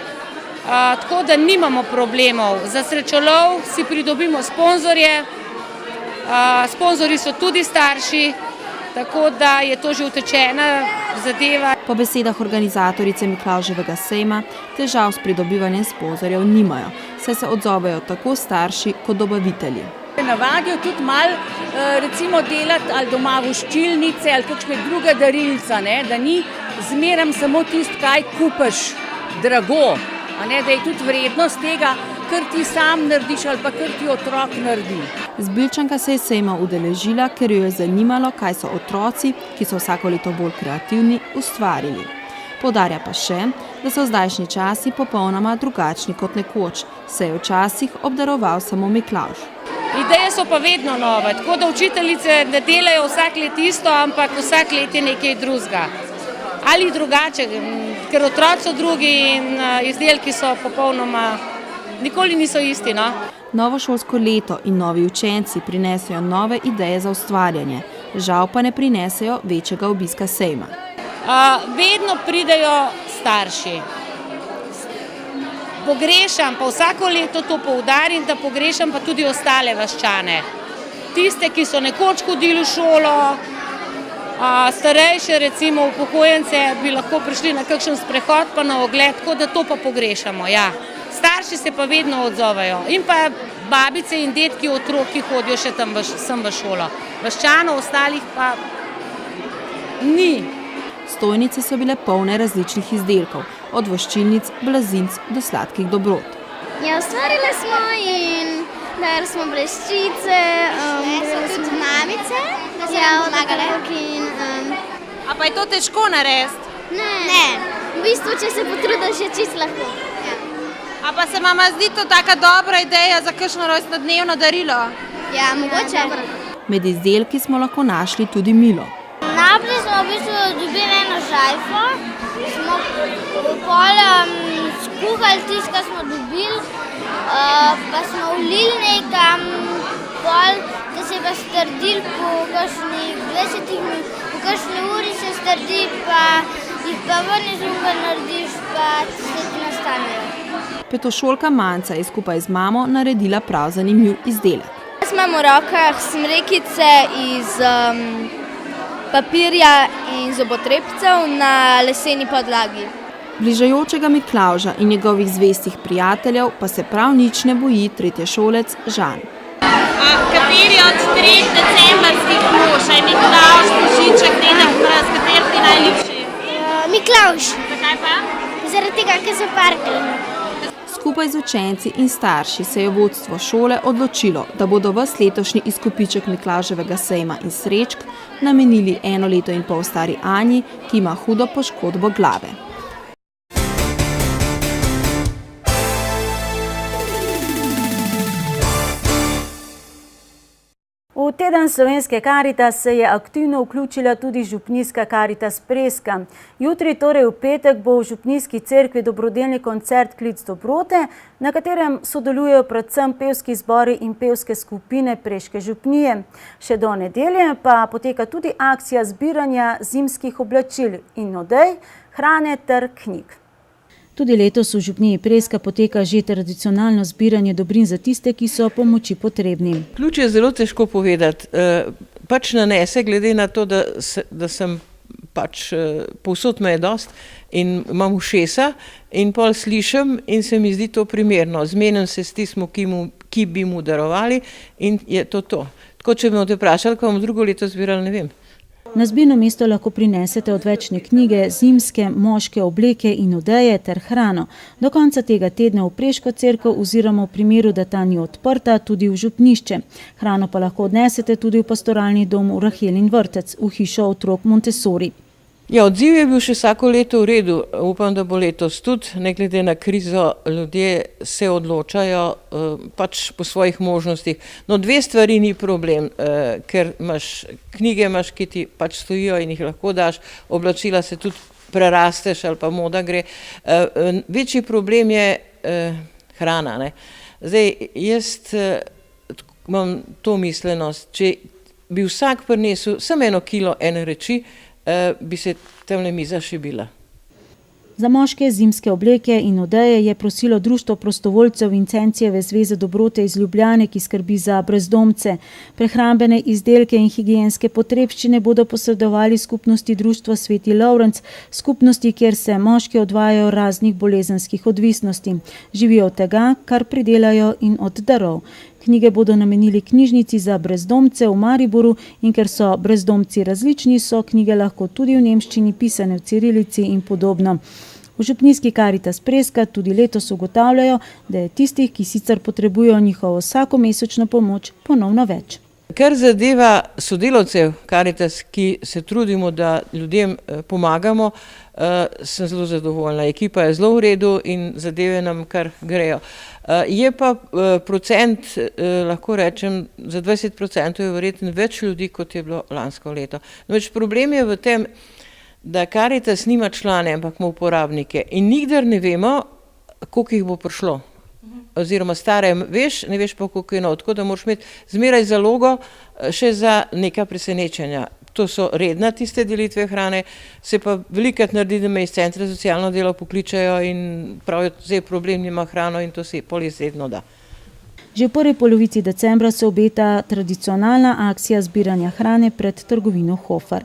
Tako da nimamo problemov. Za srečolov si pridobimo sponzorje, sponzorji so tudi starši, tako da je to že utečena zadeva. Po besedah organizatorice Miklavževega sejma težav s pridobivanjem sponzorjev nimajo, saj se odzovejo tako starši kot dobavitelji. Navadijo tudi malo recimo delati ali doma voščilnice ali kakšne druge darilca, da ni zmeraj samo tisto, kaj kupiš drago. Da je tudi vrednost tega, kar ti sam narediš ali pa kar ti otrok naredi. Zbirčanka se je sejma udeležila, ker jo je zanimalo, kaj so otroci, ki so vsako leto bolj kreativni, ustvarili. Poudarja pa še, da so zdajšnji časi popolnoma drugačni kot nekoč, se je včasih obdaroval samo Miklavž. Ideje so pa vedno nove, tako da učiteljice ne delajo vsak let isto, ampak vsak let je nekaj drugega. Ali drugače, ker otroci so drugi in izdelki so popolnoma, nikoli niso isti, no. Novo šolsko leto in novi učenci prinesejo nove ideje za ustvarjanje, žal pa ne prinesejo večjega obiska sejma. Vedno pridejo starši. Pogrešam, pa vsako leto to poudarim, da pogrešam pa tudi ostale vaščane. Tiste, ki so nekoč hodili v šolo, starejše, recimo upokojence, bi lahko prišli na kakšen sprehod pa na ogled, tako da to pa pogrešamo, ja. Starši se pa vedno odzovejo in pa babice in detki otrok, ki hodijo še tam sem v šolo. Vaščanov ostalih pa ni. Stojnice so bile polne različnih izdelkov, od voščilnic, blazinc do sladkih dobrot. Ja, ustvarili smo in dali smo bleščice, dali smo mamice, da so nam pomagale. A pa je to težko narediti? Ne, v bistvu, če se potrudiš, je čisto lahko. A pa se mama zdi to taka dobra ideja za kakšno rojstnodnevno darilo? Ja, mogoče. Med izdelki smo lahko našli tudi milo. Najprej smo v bistvu dobili eno žajfo, smo pol skuhali tisto, kar smo dobili, pa smo vlili nekam, pol, da se je pa strdil po kakšnih 20 minut, po kakšni uri se strdi, pa jih pa ven iz unga narediš, pa se ti nastanejo. Petošolka Manca je skupaj z mamo naredila prav zanimiv izdelek. Jaz imam v rokah smrekice iz papirja in zobotrebcev na leseni podlagi. Bližajočega Miklavža in njegovih zvestih prijateljev pa se prav nič ne boji tretješolec Žan. Kateri od 3 decembrskih mož je Miklavž, Božiček, Dedek Mraz, kateri ti najljubši? Miklavž. Zakaj pa? Zaradi tega, ker so parkli. Skupaj z učenci in starši se je vodstvo šole odločilo, da bodo ves letošnji izkupiček Miklavževega sejma in srečk namenili 1 leto in pol stari Anji, ki ima hudo poškodbo glave. V teden Slovenske Karitas se je aktivno vključila tudi župnijska Karitas Preska. Jutri, torej v petek, bo v župnijski cerkvi dobrodelni koncert Klic dobrote, na katerem sodelujejo predvsem pevski zbori in pevske skupine Preške župnije. Še do nedelje pa poteka tudi akcija zbiranja zimskih oblačil in odej, hrane ter knjig. Tudi letos v župniji Preska poteka že tradicionalno zbiranje dobrin za tiste, ki so pomoči potrebni. Ključ je zelo težko povedati. Pač nanese, glede na to, da sem pač povsod me je dost in imam ušesa in pol slišim in se mi zdi to primerno. Zmenim se s tistim, ki bi mu darovali in je to to. Tako, če bi me vprašali, ko bomo drugo leto zbirali, ne vem. Na zbirno mesto lahko prinesete odvečne knjige, zimske, moške obleke in odeje ter hrano. Do konca tega tedna v Preško cerkev oziroma v primeru, da ta ni odprta, tudi v župnišče. Hrano pa lahko odnesete tudi v pastoralni dom v Rahelin vrtec, v hišo otrok Montessori. Ja, odziv je bil še vsako leto v redu. Upam, da bo letos tudi, ne glede na krizo, ljudje se odločajo pač po svojih možnostih. No, 2 stvari ni problem, ker knjige imaš, ki ti pač stojijo in jih lahko daš, oblačila se tudi prerasteš ali pa moda gre. Večji problem je hrana, ne. Zdaj, jaz imam to mislenost, če bi vsak prinesel samo 1 kilo ene reči, bi se tamle miza šibila. Za moške zimske obleke in odeje je prosilo Društvo prostovoljcev Vincencijeve zveze dobrote iz Ljubljane, ki skrbi za brezdomce. Prehrambene izdelke in higienske potrebščine bodo posredovali skupnosti Društva Sveti Lovrenc, skupnosti, kjer se moški odvajajo raznih bolezenskih odvisnosti. Živijo od tega, kar pridelajo in od darov. Knjige bodo namenili knjižnici za brezdomce v Mariboru in ker so brezdomci različni, so knjige lahko tudi v nemščini pisane v cirilici in podobno. V župnijski Karitas Preska tudi letos ugotavljajo, da je tistih, ki sicer potrebujejo njihovo vsakomesečno pomoč, ponovno več. Kar zadeva sodelavcev Karitas, ki se trudimo, da ljudem pomagamo, sem zelo zadovoljna. Ekipa je zelo v redu in zadeve nam kar grejo. Je pa procent, lahko rečem, za 20% je verjetno več ljudi, kot je bilo lansko leto. Namreč problem je v tem, da Karitas nima člane, ampak ima uporabnike in nikdar ne vemo, koliko jih bo prišlo. Oziroma stare veš, ne veš pa, koliko je nov. Tako da moraš imeti zmeraj zalogo še za neka presenečenja. To so redna tiste delitve hrane, se pa velikokrat naredi, da me iz centra za socialno delo pokličajo in pravijo, zdaj problem nima hrano in to se polizredno da. Že v prvi polovici decembra se obeta tradicionalna akcija zbiranja hrane pred trgovino Hofer.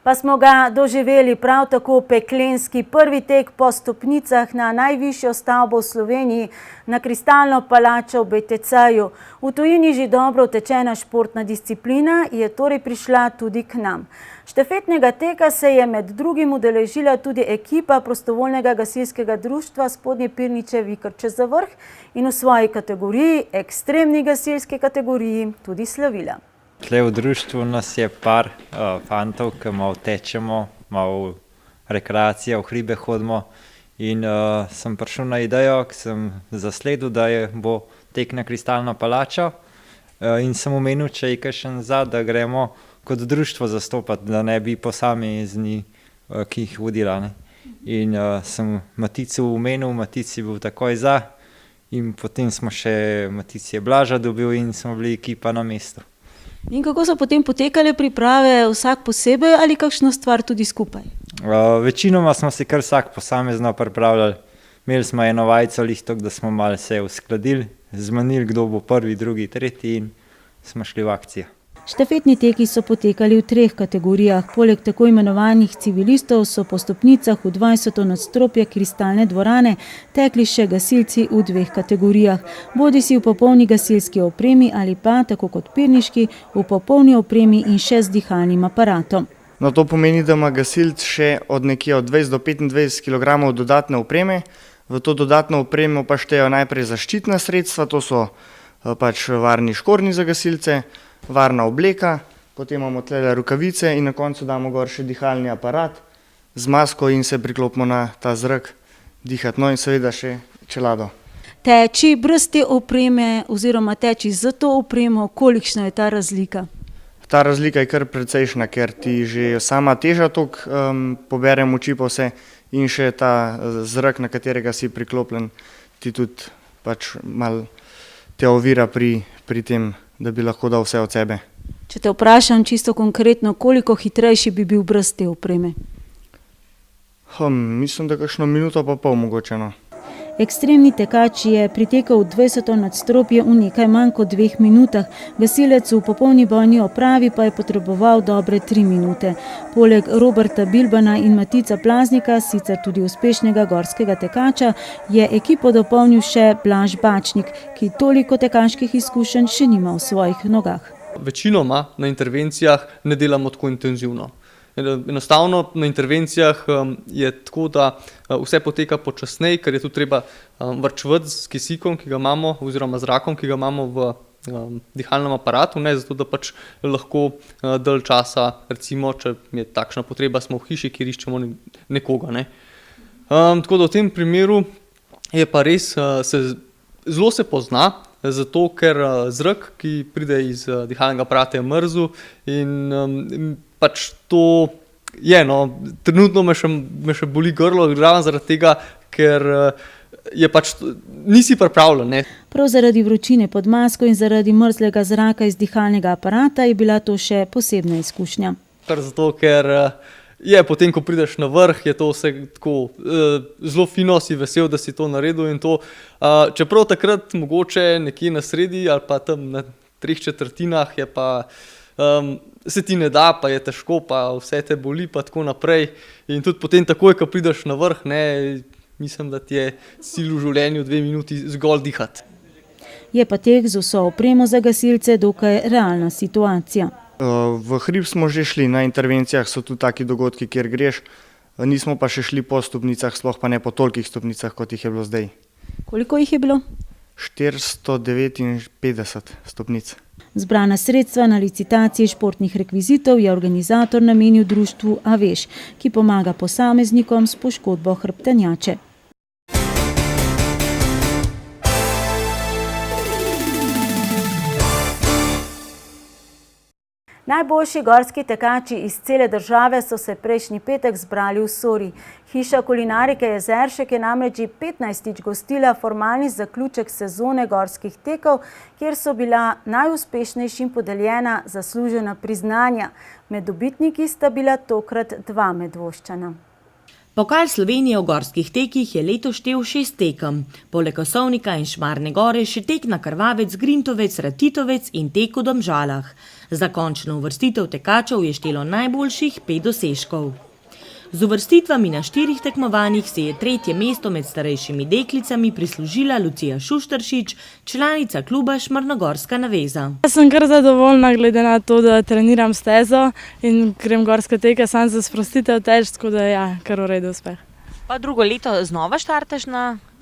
Pa smo ga doživeli prav tako peklenski prvi tek po stopnicah na najvišjo stavbo v Sloveniji, na Kristalno palačo v BTC-ju. V tujini že dobro utečena športna disciplina je torej prišla tudi k nam. Štafetnega teka se je med drugim udeležila tudi ekipa prostovoljnega gasilskega društva Spodnje Pirniče Vikrče za vrh in v svoji kategoriji, ekstremni gasilski kategoriji, tudi slavila. Tle v društvu nas je par fantov, ki malo tečemo, malo rekreacija, v hribe hodimo in sem prišel na idejo, ki sem zasledil, da bo tek na Kristalno palačo in sem omenil, če je kakšen da gremo kot društvo zastopati, da ne bi posamezni, ki jih vodila. Ne. In sem Maticu omenil, Matic je bil takoj za in potem smo še Matici je Blaža dobil in smo bili ekipa na mestu. In kako so potem potekale priprave, vsak posebej ali kakšno stvar tudi skupaj? Večinoma smo se kar vsak posamezno pripravljali. Imeli smo eno vajco lihtok, da smo malo se uskladili, zmenili, kdo bo prvi, drugi, tretji in smo šli v akcijo. Štafetni teki so potekali v 3 kategorijah. Poleg tako imenovanih civilistov so po stopnicah v 20. nadstropje Kristalne dvorane tekli še gasilci v 2 kategorijah. Bodisi v popolni gasilski opremi ali pa, tako kot pirniški, v popolni opremi in še z dihalnim aparatom. No, to pomeni, da ima gasilc še od nekje od 20 do 25 kg dodatne opreme. V to dodatno opremo pa štejo najprej zaščitna sredstva, to so pač varni škornji za gasilce, varna obleka, potem imamo tle rokavice in na koncu damo gor še dihalni aparat z masko in se priklopimo na ta zrak dihati, no in seveda še čelado. Teči brez te opreme oziroma teči z to opremo, kolikšna je ta razlika? Ta razlika je kar precejšna, ker ti že sama teža toliko pobere moči po vse in še ta zrak, na katerega si priklopljen, ti tudi pač malo te ovira pri tem, da bi lahko dal vse od sebe. Če te vprašam čisto konkretno, koliko hitrejši bi bil brez te opreme? Mislim, da kakšno minuto pa pol mogoče. No. Ekstremni tekač je pritekel v 20. nadstropje v nekaj manj kot 2 minutah. Gasilec v popolni bojni opravi pa je potreboval dobre 3 minute. Poleg Roberta Bilbana in Matica Plaznika, sicer tudi uspešnega gorskega tekača, je ekipo dopolnil še Blaž Bačnik, ki toliko tekaških izkušenj še nima v svojih nogah. Večinoma na intervencijah ne delamo tako intenzivno. Enostavno na intervencijah je tako, da vse poteka počasneje, ker je tu treba varčevati s kisikom, ki ga imamo, oziroma zrakom, ki ga imamo v dihalnem aparatu, ne, zato da pač lahko dalj časa, recimo, če je takšna potreba, smo v hiši, kjer iščemo nekoga. Ne. Tako da v tem primeru je pa res, zelo se pozna, zato ker zrak, ki pride iz dihalnega aparata, je mrzel in pač to je, no, trenutno me še boli grlo, zaradi tega, ker je pač, nisi pripravljen. Ne. Prav zaradi vročine pod masko in zaradi mrzlega zraka iz dihalnega aparata je bila to še posebna izkušnja. Zato, ker je potem, ko prideš na vrh, je to vse tako zelo fino, si vesel, da si to naredil in to. Čeprav takrat mogoče nekje na sredi ali pa tam na 3/4 je pa se ti ne da, pa je težko, pa vse te boli, pa tako naprej. In tudi potem takoj, ko prideš na vrh, ne, mislim, da ti je cilj v življenju 2 minuti zgolj dihati. Je pa tek z vso opremo za gasilce dokaj realna situacija. V hrib smo že šli, na intervencijah so tudi taki dogodki, kjer greš, nismo pa še šli po stopnicah, sploh pa ne po tolikih stopnicah, kot jih je bilo zdaj. Koliko jih je bilo? 459 stopnic. Zbrana sredstva na licitaciji športnih rekvizitov je organizator namenil društvu Aveš, ki pomaga posameznikom s poškodbo hrbtenjače. Najboljši gorski tekači iz cele države so se prejšnji petek zbrali v Sori. Hiša kulinarike Jezeršek je namreč 15. gostila formalni zaključek sezone gorskih tekov, kjer so bila najuspešnejšim podeljena zaslužena priznanja. Med dobitniki sta bila tokrat 2 Medvoščana. Pokal Slovenije v gorskih tekih je letos štel 6 tekem. Poleg Osovnika in Šmarne gore še tek na Krvavec, Grintovec, Ratitovec in tek v Domžalah. Za končno uvrstitev tekačev je štelo najboljših 5 dosežkov. Z uvrstitvami na 4 tekmovanjih se je 3. mesto med starejšimi deklicami prislužila Lucija Šušteršič, članica kluba Šmarnogorska naveza. Jaz sem kar zadovoljna glede na to, da treniram stezo in grem gorske teke sam za sprostitev teč, tako da ja, kar v redu uspeh. Pa drugo leto znova štartaš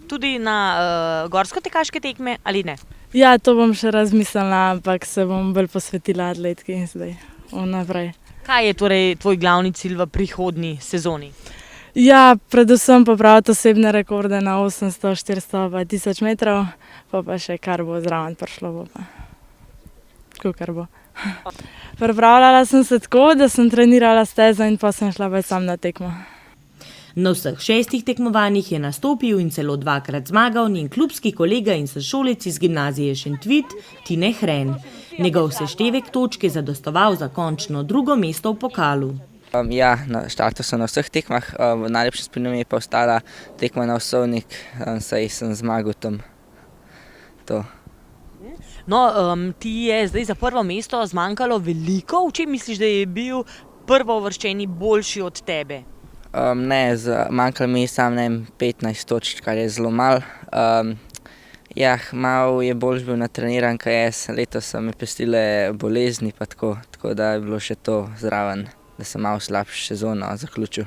tudi na gorsko-tekaške tekme ali ne? Ja, to bom še razmislila, ampak se bom bolj posvetila atletki zdaj naprej. Kaj je torej tvoj glavni cilj v prihodnji sezoni? Ja, predvsem popraviti osebne rekorde na 800, 400 pa 1000 metrov, pa še kar bo zraven prišlo, bo pa. Kar bo. Pripravljala sem se tako, da sem trenirala stezo in pa sem šla več sam na tekmo. Na vseh 6 tekmovanjih je nastopil in celo 2-krat zmagal njen klubski kolega in sošolec iz gimnazije Šentvid, Tine Hren. Njegov seštevek točk je zadostoval za končno 2. mesto v pokalu. Ja, štartal sem na vseh tekmah, v najlepšem spominu mi je pa ostala tekma na Osovnik, saj sem zmagal tam. No, ti je zdaj za prvo mesto zmanjkalo veliko, v čem misliš, da je bil prvouvrščeni boljši od tebe? Ne, manjkalo mi je samo 15 točk, kar je zelo malo. Ja, malo je boljš bil natreniran, kaj jaz. Letos so me pestile bolezni, pa tako da je bilo še to zraven, da sem malo slabšo sezono zaključil.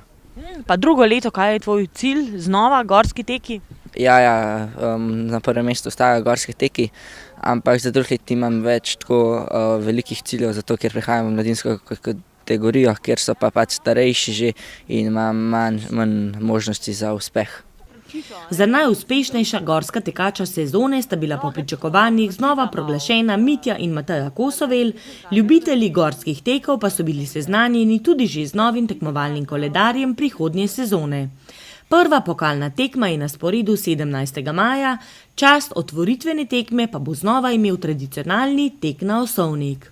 Pa drugo leto, kaj je tvoj cilj? Znova gorski teki? Ja, na prvem mestu ostajajo gorski teki, ampak za drugi let imam več tako velikih ciljev, zato ker prihajam v mladinsko kategorijo, kjer so pa pač starejši že in imam manj možnosti za uspeh. Za najuspešnejša gorska tekača sezone sta bila po pričakovanjih znova proglašena Mitja in Mateja Kosovel, ljubitelji gorskih tekov pa so bili seznanjeni tudi že z novim tekmovalnim koledarjem prihodnje sezone. Prva pokalna tekma je na sporedu 17. maja, čast otvoritvene tekme pa bo znova imel tradicionalni tek na Osovnik.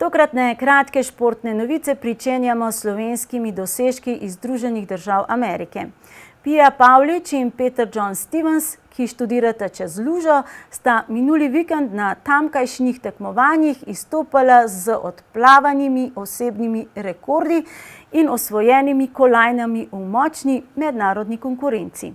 Tokratne kratke športne novice pričenjamo s slovenskimi dosežki iz Združenih držav Amerike. Pia Pavlič in Peter John Stevens, ki študirata čez lužo, sta minuli vikend na tamkajšnjih tekmovanjih izstopala z odplavanimi osebnimi rekordi in osvojenimi kolajnami v močni mednarodni konkurenci.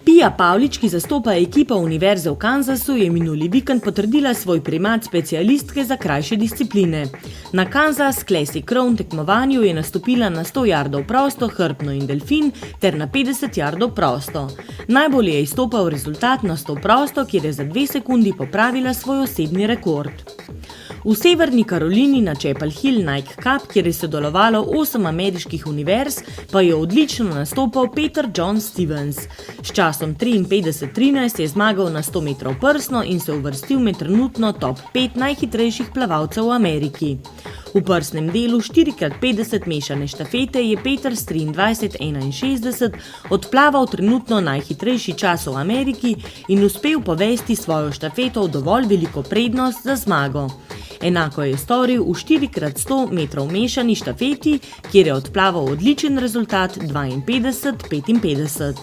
Pia Pavlič, ki zastopa ekipo Univerze v Kansasu, je minuli vikend potrdila svoj primat specialistke za krajše discipline. Na Kansas Classic Crown tekmovanju je nastopila na 100 jardov prosto, hrbtno in delfin ter na 50 jardov prosto. Najbolj je izstopal rezultat na 100 prosto, kjer je za 2 sekundi popravila svoj osebni rekord. V Severni Karolini na Chapel Hill Nike Cup, kjer je sodelovalo 8 ameriških univerz, pa je odlično nastopal Peter John Stevens. S časom 53:13 je zmagal na 100 metrov prsno in se uvrstil med trenutno top 5 najhitrejših plavalcev v Ameriki. V prsnem delu 4x50 mešane štafete je Peter s 23:61 odplaval trenutno najhitrejši čas v Ameriki in uspel povesti svojo štafeto v dovolj veliko prednost za zmago. Enako je storil v 4x100 metrov mešani štafeti, kjer je odplaval odličen rezultat 52:55.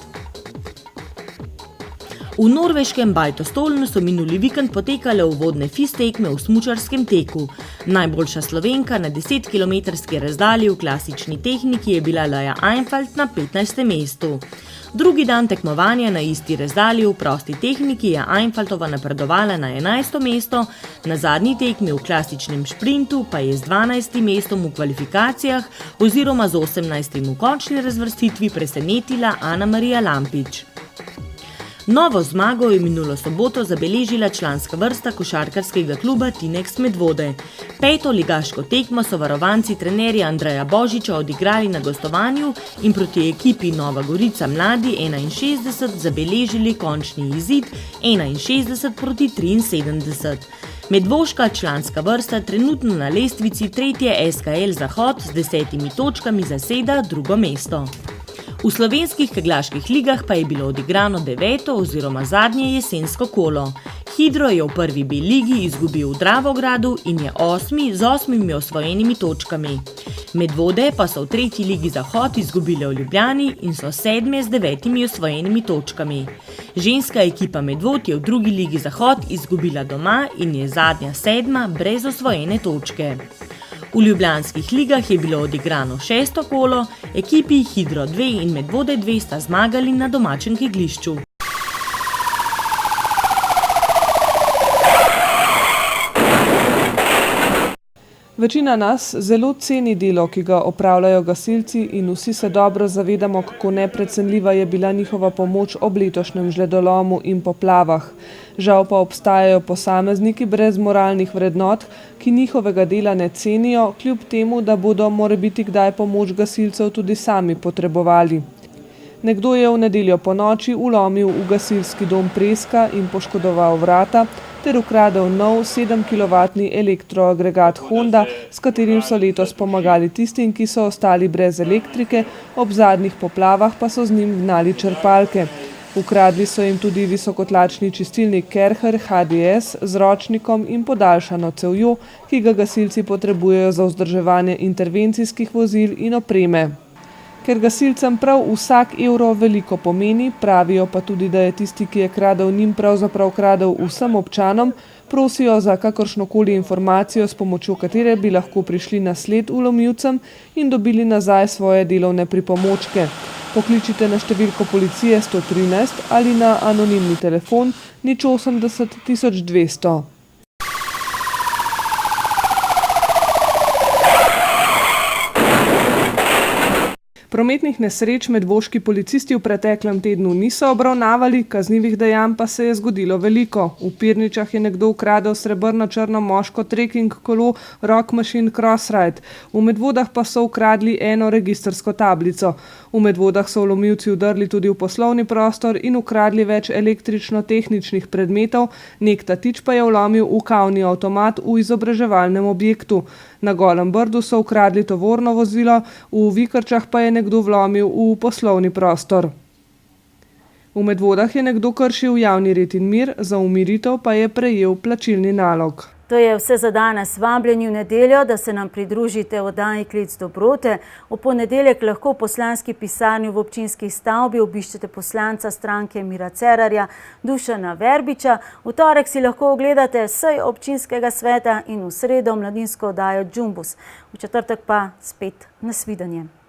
V V norveškem Beitostolnu so minuli vikend potekale uvodne FIS tekme v smučarskem teku. Najboljša Slovenka na 10-kilometrski razdalji v klasični tehniki je bila Laja Einfalt na 15. mestu. Drugi dan tekmovanja na isti razdalji v prosti tehniki je Einfaltova napredovala na 11. mesto, na zadnji tekmi v klasičnem šprintu pa je z 12. mestom v kvalifikacijah oziroma z 18. v končni razvrstitvi presenetila Ana Marija Lampič. Novo zmago je minulo soboto zabeležila članska vrsta košarkarskega kluba Tinex Medvode. 5. ligaško tekmo so varovanci trenerja Andreja Božiča odigrali na gostovanju in proti ekipi Nova Gorica Mladi 61 zabeležili končni izid 61 proti 73. Medvoška članska vrsta trenutno na lestvici 3. SKL Zahod z 10 točkami zaseda drugo mesto. V slovenskih kegljaških ligah pa je bilo odigrano 9. oziroma zadnje jesensko kolo. Hidro je v prvi B ligi izgubil v Dravogradu in je 8. z 8 osvojenimi točkami. Medvode pa so v 3. ligi Zahod izgubile v Ljubljani in so 7. z 9 osvojenimi točkami. Ženska ekipa Medvod je v 2. ligi Zahod izgubila doma in je zadnja 7. brez osvojene točke. V ljubljanskih ligah je bilo odigrano 6. kolo, ekipi Hidro 2 in Medvode 2 sta zmagali na domačem kegljišču. Večina nas zelo ceni delo, ki ga opravljajo gasilci in vsi se dobro zavedamo, kako neprecenljiva je bila njihova pomoč ob letošnjem žledolomu in poplavah. Žal pa obstajajo posamezniki brez moralnih vrednot, ki njihovega dela ne cenijo, kljub temu, da bodo morebiti kdaj pomoč gasilcev tudi sami potrebovali. Nekdo je v nedeljo ponoči vlomil v gasilski dom Preska in poškodoval vrata ter ukradel nov 7-kilovatni elektroagregat Honda, s katerim so letos pomagali tistim, ki so ostali brez elektrike, ob zadnjih poplavah pa so z njim gnali črpalke. Ukradli so jim tudi visokotlačni čistilnik Kercher HDS z ročnikom in podaljšano cevjo, ki ga gasilci potrebujejo za vzdrževanje intervencijskih vozil in opreme. Ker gasilcem prav vsak evro veliko pomeni, pravijo pa tudi, da je tisti, ki je kradel njim, pravzaprav kradel vsem občanom, prosijo za kakršnokoli informacijo, s pomočjo katere bi lahko prišli na sled vlomilcem in dobili nazaj svoje delovne pripomočke. Pokličite na številko policije 113 ali na anonimni telefon 080 1200. Prometnih nesreč medvoški policisti v preteklem tednu niso obravnavali, kaznivih dejanj pa se je zgodilo veliko. V Pirničah je nekdo ukradel srebrno-črno moško trekking kolo Rock Machine Crossride. V Medvodah pa so ukradli eno registrsko tablico. V Medvodah so vlomilci vdrli tudi v poslovni prostor in ukradli več električno-tehničnih predmetov, nek tatič pa je vlomil v kavni avtomat v izobraževalnem objektu. Na Golem Brdu so ukradli tovorno vozilo, v Vikrčah pa je nekdo vlomil v poslovni prostor. V Medvodah je nekdo kršil javni red in mir, za umiritev pa je prejel plačilni nalog. To je vse za danes. Vabljeni v nedeljo, da se nam pridružite v oddaji Klic dobrote. V ponedeljek lahko v poslanski pisarni v občinski stavbi obiščete poslanca stranke Mira Cerarja, Dušana Verbiča. V torek si lahko ogledate sej občinskega sveta in v sredo mladinsko oddajo Džumbus. V četrtek pa spet nasvidenje.